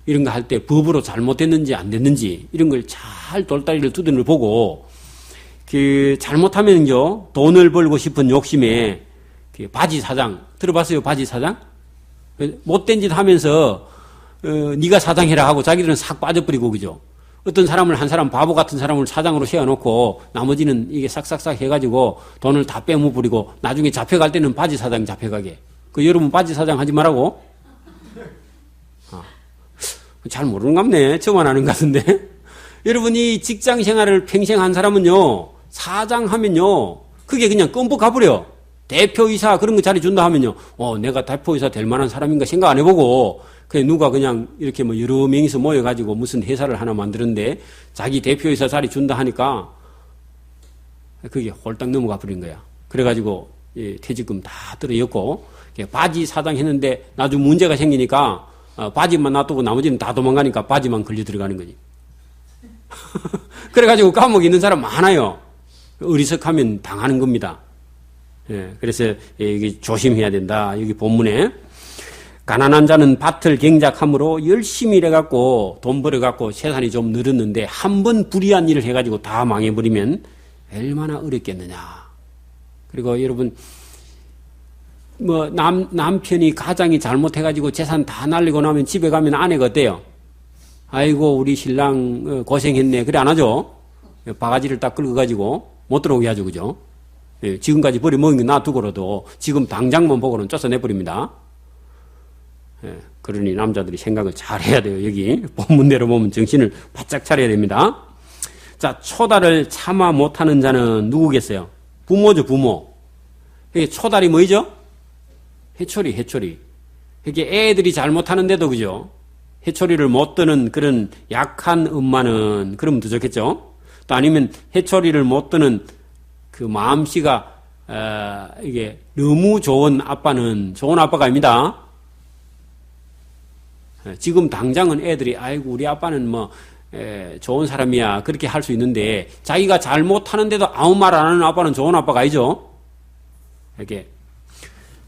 이런 거 할 때 법으로 잘못됐는지 안 됐는지 이런 걸 잘 돌다리를 두드려 보고 잘못하면요 돈을 벌고 싶은 욕심에 바지 사장 들어봤어요? 바지 사장? 못된 짓 하면서 네가 사장해라 하고 자기들은 싹 빠져버리고 그죠? 어떤 사람을 한 사람 바보 같은 사람을 사장으로 세워놓고 나머지는 이게 싹싹싹 해가지고 돈을 다 빼먹어버리고 나중에 잡혀갈 때는 바지 사장 잡혀가게. 여러분 바지 사장 하지 말라고? 잘 모르는갑네. 저만 아는 것 같은데. 여러분이 직장 생활을 평생 한 사람은요, 사장하면요, 그게 그냥 껌뻑 가버려. 대표이사 그런 거 자리 준다 하면요, 내가 대표이사 될 만한 사람인가 생각 안 해보고, 그냥 누가 그냥 이렇게 여러 명이서 모여가지고 무슨 회사를 하나 만드는데, 자기 대표이사 자리 준다 하니까, 그게 홀딱 넘어가 버린 거야. 그래가지고, 퇴직금 다 들어였고, 바지 사장 했는데, 나중에 문제가 생기니까, 바지만 놔두고 나머지는 다 도망가니까 바지만 걸려 들어가는 거지. 그래가지고 감옥에 있는 사람 많아요. 어리석하면 당하는 겁니다. 예, 그래서 여기 조심해야 된다. 여기 본문에 가난한 자는 밭을 경작함으로 열심히 일해갖고 돈 벌어갖고 재산이 좀 늘었는데 한 번 불의한 일을 해가지고 다 망해버리면 얼마나 어렵겠느냐. 그리고 여러분 남편이 가장이 잘못해가지고 재산 다 날리고 나면 집에 가면 아내가 어때요? 아이고, 우리 신랑 고생했네. 그래, 안 하죠? 바가지를 딱 긁어가지고 못 들어오게 하죠, 그죠? 예, 지금까지 버려먹은 게 놔두고라도 지금 당장만 보고는 쫓아내버립니다. 예, 그러니 남자들이 생각을 잘 해야 돼요. 여기 본문대로 보면 정신을 바짝 차려야 됩니다. 자, 초달을 참아 못하는 자는 누구겠어요? 부모죠, 부모. 이게 초달이 뭐죠? 해초리. 이게 애들이 잘못하는데도 그죠? 해초리를 못 드는 그런 약한 엄마는 그러면 더 좋겠죠? 또 아니면 해초리를 못 드는 그 마음씨가 이게 너무 좋은 아빠는 좋은 아빠가 아닙니다. 지금 당장은 애들이 아이고 우리 아빠는 좋은 사람이야 그렇게 할 수 있는데 자기가 잘못하는데도 아무 말 안 하는 아빠는 좋은 아빠가 아니죠. 이렇게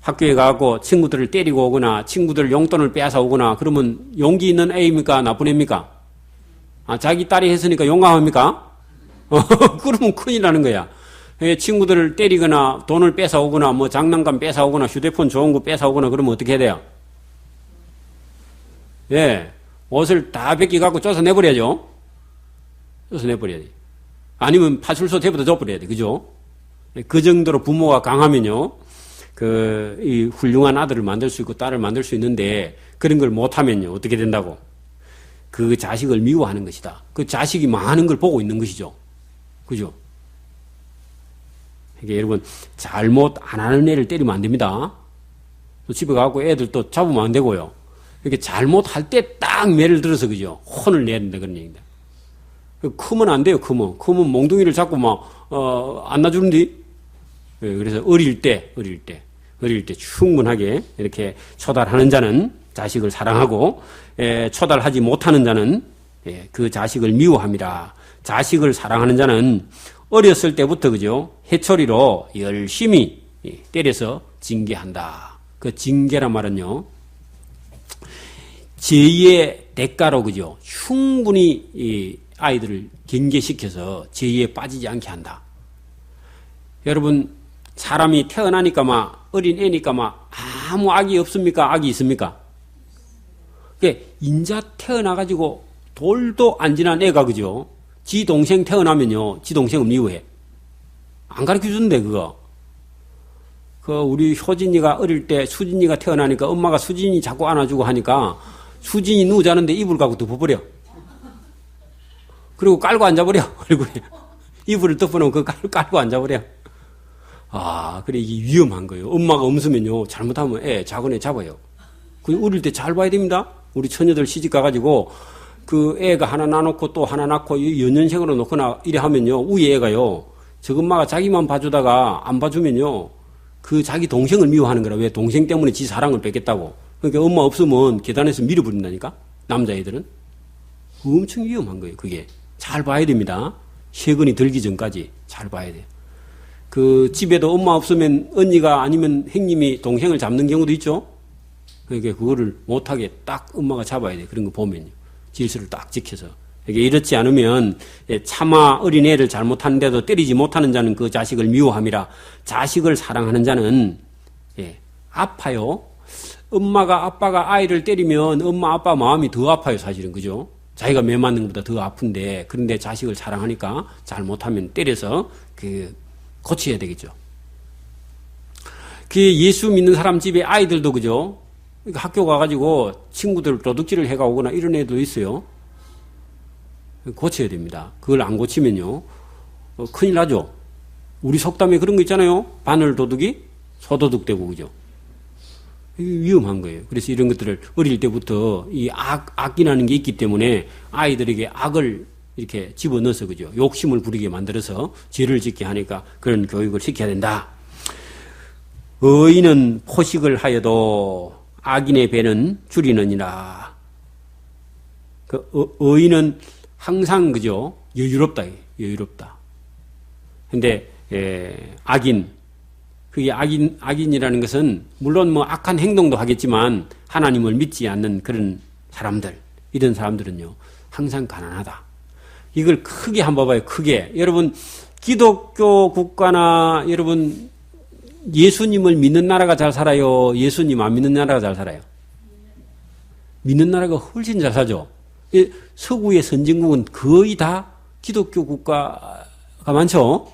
학교에 가고 친구들을 때리고 오거나 친구들 용돈을 빼앗아 오거나 그러면 용기 있는 애입니까? 나쁜 애입니까? 자기 딸이 했으니까 용감합니까? 그러면 큰일 나는 거야. 친구들을 때리거나 돈을 뺏어 오거나 장난감 뺏어 오거나 휴대폰 좋은 거 뺏어 오거나 그러면 어떻게 해야 돼요? 예, 옷을 다 벗겨갖고 쫓아내버려야죠. 쫓아내버려야지. 아니면 파출소 대부터 줘버려야 돼. 그죠? 그 정도로 부모가 강하면요. 이 훌륭한 아들을 만들 수 있고 딸을 만들 수 있는데 그런 걸 못하면요. 어떻게 된다고? 그 자식을 미워하는 것이다. 그 자식이 망하는 걸 보고 있는 것이죠. 그죠? 그러니까 여러분, 잘못 안 하는 애를 때리면 안 됩니다. 또 집에 가고 애들 또 잡으면 안 되고요. 이렇게 잘못할 때 딱 매를 들어서 그죠? 혼을 내야 된다 그런 얘기입니다. 크면 안 돼요, 크면. 크면 몽둥이를 잡고 안 놔주는데. 그래서 어릴 때 충분하게 이렇게 초달하는 자는 자식을 사랑하고, 초달하지 못하는 자는 그 자식을 미워합니다. 자식을 사랑하는 자는 어렸을 때부터 그죠? 해초리로 열심히 때려서 징계한다. 그 징계란 말은요, 죄의 대가로 그죠? 충분히 이 아이들을 경계시켜서 죄에 빠지지 않게 한다. 여러분, 사람이 태어나니까 어린 애니까 아무 악이 없습니까? 악이 있습니까? 인자 태어나가지고 돌도 안 지난 애가 그죠? 지 동생 태어나면요, 지 동생은 미워해. 안 가르쳐 준대, 그거. 우리 효진이가 어릴 때 수진이가 태어나니까 엄마가 수진이 자꾸 안아주고 하니까 수진이 누우자는데 이불 갖고 덮어버려. 그리고 깔고 앉아버려, 얼굴에. 이불을 덮어놓으면 그거 깔고 앉아버려. 아, 그래, 이게 위험한 거예요. 엄마가 없으면요, 잘못하면 작은 애 잡아요. 그 어릴 때 잘 봐야 됩니다. 우리 처녀들 시집 가가지고, 그 애가 하나 낳아놓고 또 하나 낳고, 연년생으로 놓거나 이래 하면요, 우리 애가요, 저 엄마가 자기만 봐주다가 안 봐주면요, 그 자기 동생을 미워하는 거라. 왜? 동생 때문에 지 사랑을 뺏겠다고. 그러니까 엄마 없으면 계단에서 밀어버린다니까? 남자애들은. 엄청 위험한 거예요, 그게. 잘 봐야 됩니다. 세근이 들기 전까지 잘 봐야 돼요. 그 집에도 엄마 없으면 언니가 아니면 형님이 동생을 잡는 경우도 있죠. 그러니까 그거를 못하게 딱 엄마가 잡아야 돼. 그런 거 보면요. 질서를 딱 지켜서. 이게 이렇지 않으면 차마 어린애를 잘못하는데도 때리지 못하는 자는 그 자식을 미워함이라. 자식을 사랑하는 자는 아파요. 엄마가 아빠가 아이를 때리면 엄마 아빠 마음이 더 아파요, 사실은. 그죠? 자기가 매 맞는 것보다 더 아픈데, 그런데 자식을 사랑하니까 잘못하면 때려서 고쳐야 되겠죠. 그 예수 믿는 사람 집에 아이들도 그죠? 학교 가가지고 친구들 도둑질을 해가 오거나 이런 애도 있어요. 고쳐야 됩니다. 그걸 안 고치면요, 큰일 나죠. 우리 속담에 그런 거 있잖아요. 바늘 도둑이 소도둑되고, 그죠? 위험한 거예요. 그래서 이런 것들을 어릴 때부터 이 악이라는 게 있기 때문에 아이들에게 악을 이렇게 집어넣어서, 그죠? 욕심을 부리게 만들어서 죄를 짓게 하니까 그런 교육을 시켜야 된다. 의인은 포식을 하여도 악인의 배는 줄이느니라. 의인은 항상, 그죠? 여유롭다. 여유롭다. 근데, 악인. 그게 악인이라는 것은 물론 뭐 악한 행동도 하겠지만 하나님을 믿지 않는 그런 사람들, 이런 사람들은요, 항상 가난하다. 이걸 크게 한번 봐봐요. 크게. 여러분, 기독교 국가나 여러분, 예수님을 믿는 나라가 잘 살아요? 예수님 안 믿는 나라가 잘 살아요? 믿는 나라가 훨씬 잘 살죠. 서구의 선진국은 거의 다 기독교 국가가 많죠.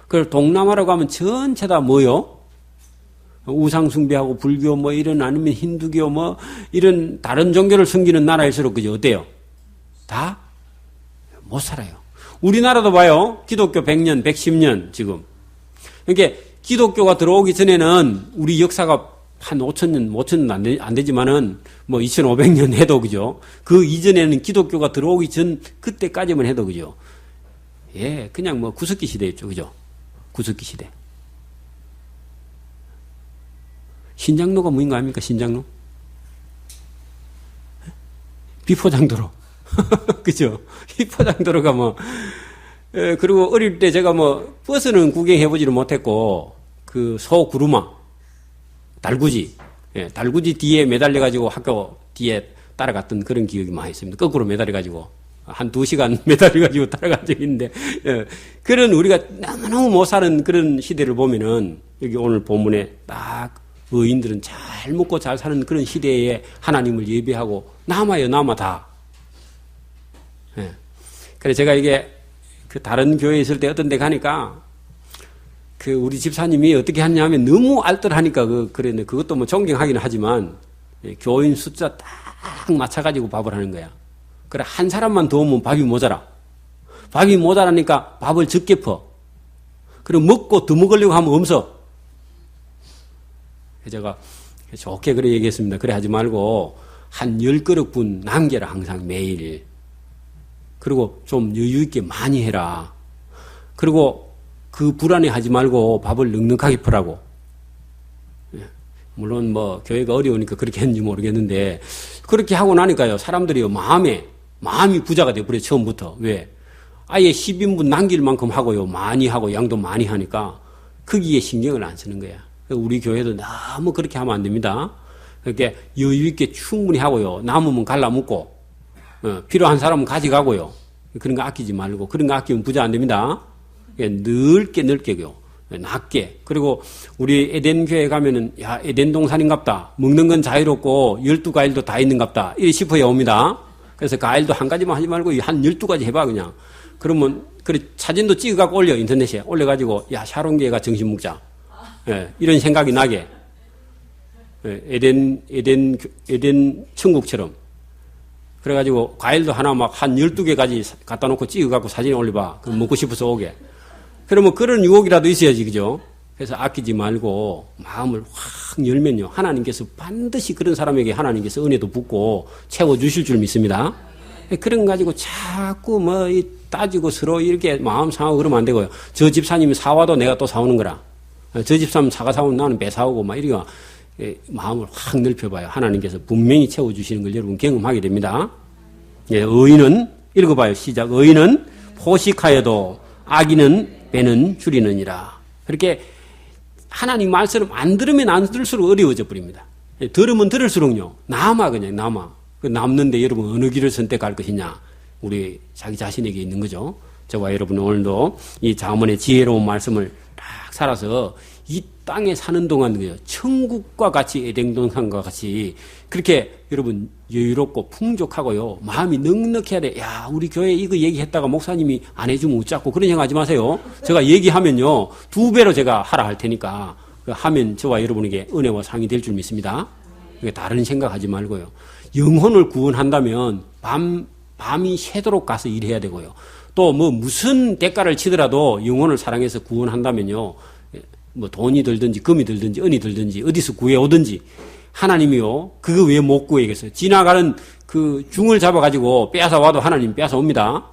그걸 동남아라고 가면 전체 다 뭐요? 우상숭배하고 불교 뭐 이런, 아니면 힌두교 뭐 이런 다른 종교를 섬기는 나라일수록, 그죠? 어때요? 다 못 살아요. 우리나라도 봐요. 기독교 100년, 110년 지금. 그러니까 기독교가 들어오기 전에는 우리 역사가 한 5,000년 안 되지만은 뭐 2,500년 해도, 그죠? 그 이전에는 기독교가 들어오기 전 그때까지만 해도, 그죠? 그냥 뭐 구석기 시대였죠. 그죠? 구석기 시대. 신장로가 뭐인가 아닙니까? 신장로? 비포장도로. 그죠? 비포장도로가 뭐, 그리고 어릴 때 제가 뭐, 버스는 구경해보지를 못했고, 그 소구루마, 달구지, 달구지 뒤에 매달려가지고 학교 뒤에 따라갔던 그런 기억이 많이 있습니다. 거꾸로 매달려가지고. 한 2시간 매달려가지고 따라간 적이 있는데, 그런 우리가 너무너무 못 사는 그런 시대를 보면은, 여기 오늘 본문에 딱 의인들은 잘 먹고 잘 사는 그런 시대에 하나님을 예배하고 남아요, 남아 다. 그래, 제가 이게 그 다른 교회에 있을 때 어떤 데 가니까, 그 우리 집사님이 어떻게 하냐 하면 너무 알뜰하니까 그랬네. 그것도 뭐 존경하기는 하지만, 교인 숫자 딱 맞춰가지고 밥을 하는 거야. 그래, 한 사람만 더 오면 밥이 모자라. 밥이 모자라니까 밥을 적게 퍼. 그리고 먹고 더 먹으려고 하면 없어. 제가 좋게 그래 얘기했습니다. 그래 하지 말고 한 10그릇분 남겨라, 항상 매일. 그리고 좀 여유있게 많이 해라. 그리고 그 불안해 하지 말고 밥을 넉넉하게 퍼라고. 물론 뭐 교회가 어려우니까 그렇게 했는지 모르겠는데, 그렇게 하고 나니까요, 사람들이 마음이 부자가 돼버려요, 처음부터. 왜? 아예 10인분 남길 만큼 하고요, 많이 하고 양도 많이 하니까 거기에 신경을 안 쓰는 거야. 우리 교회도 너무 그렇게 하면 안 됩니다. 그렇게 여유있게 충분히 하고요, 남으면 갈라먹고, 필요한 사람은 가져가고요. 그런 거 아끼지 말고, 그런 거 아끼면 부자 안 됩니다. 넓게요. 낮게. 그리고 우리 에덴 교회 가면은, 야, 에덴 동산인갑다. 먹는 건 자유롭고 12과일도 다 있는갑다. 이래 싶어야 옵니다. 그래서 과일도 한 가지만 하지 말고 한 12가지 해봐, 그냥. 그러면, 그래, 사진도 찍어갖고 올려, 인터넷에. 올려가지고, 야, 샤론교회가 정신 먹자. 이런 생각이 나게. 에덴 천국처럼. 그래가지고 과일도 하나 막 한 12개까지 갖다 놓고 찍어갖고 사진 올려봐. 그럼 먹고 싶어서 오게. 그러면 그런 유혹이라도 있어야지, 그죠? 그래서 아끼지 말고 마음을 확 열면요. 하나님께서 반드시 그런 사람에게 하나님께서 은혜도 붓고 채워주실 줄 믿습니다. 그런 거 가지고 자꾸 뭐 따지고 서로 이렇게 마음 상하고 그러면 안 되고요. 저 집사님이 사와도 내가 또 사오는 거라. 저 집사님 사과 사오면 나는 배 사오고 막 이렇게 마음을 확 넓혀봐요. 하나님께서 분명히 채워주시는 걸 여러분 경험하게 됩니다. 예, 의인은 읽어봐요. 시작. 의인은 포식하여도 악인은 배는 줄이느니라. 그렇게 하나님 말씀을 안 들으면 안 들을수록 어려워져 버립니다. 들으면 들을수록요. 남아 그냥 남아. 그 남는데 여러분 어느 길을 선택할 것이냐. 우리 자기 자신에게 있는 거죠. 저와 여러분 오늘도 이 자문의 지혜로운 말씀을 딱 살아서 이 땅에 사는 동안 천국과 같이 에덴 동산과 같이 그렇게 여러분 여유롭고 풍족하고요. 마음이 넉넉해야 돼. 야, 우리 교회 이거 얘기했다가 목사님이 안 해주면 웃자고 그런 생각 하지 마세요. 제가 얘기하면요. 2배로 제가 하라 할 테니까 하면 저와 여러분에게 은혜와 상이 될 줄 믿습니다. 다른 생각하지 말고요. 영혼을 구원한다면 밤이 새도록 가서 일해야 되고요. 또 뭐 무슨 대가를 치더라도 영혼을 사랑해서 구원한다면요. 뭐 돈이 들든지 금이 들든지 은이 들든지 어디서 구해오든지 하나님이요. 그거 왜 못 구해겠어요? 지나가는 그 중을 잡아가지고 빼앗아 와도 하나님 빼앗아 옵니다.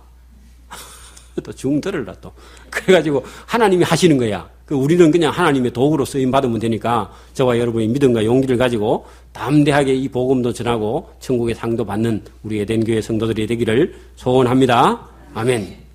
또 중 들을라 또. 그래가지고 하나님이 하시는 거야. 우리는 그냥 하나님의 도구로 쓰임 받으면 되니까 저와 여러분의 믿음과 용기를 가지고 담대하게 이 복음도 전하고 천국의 상도 받는 우리 에덴교회 성도들이 되기를 소원합니다. 아멘.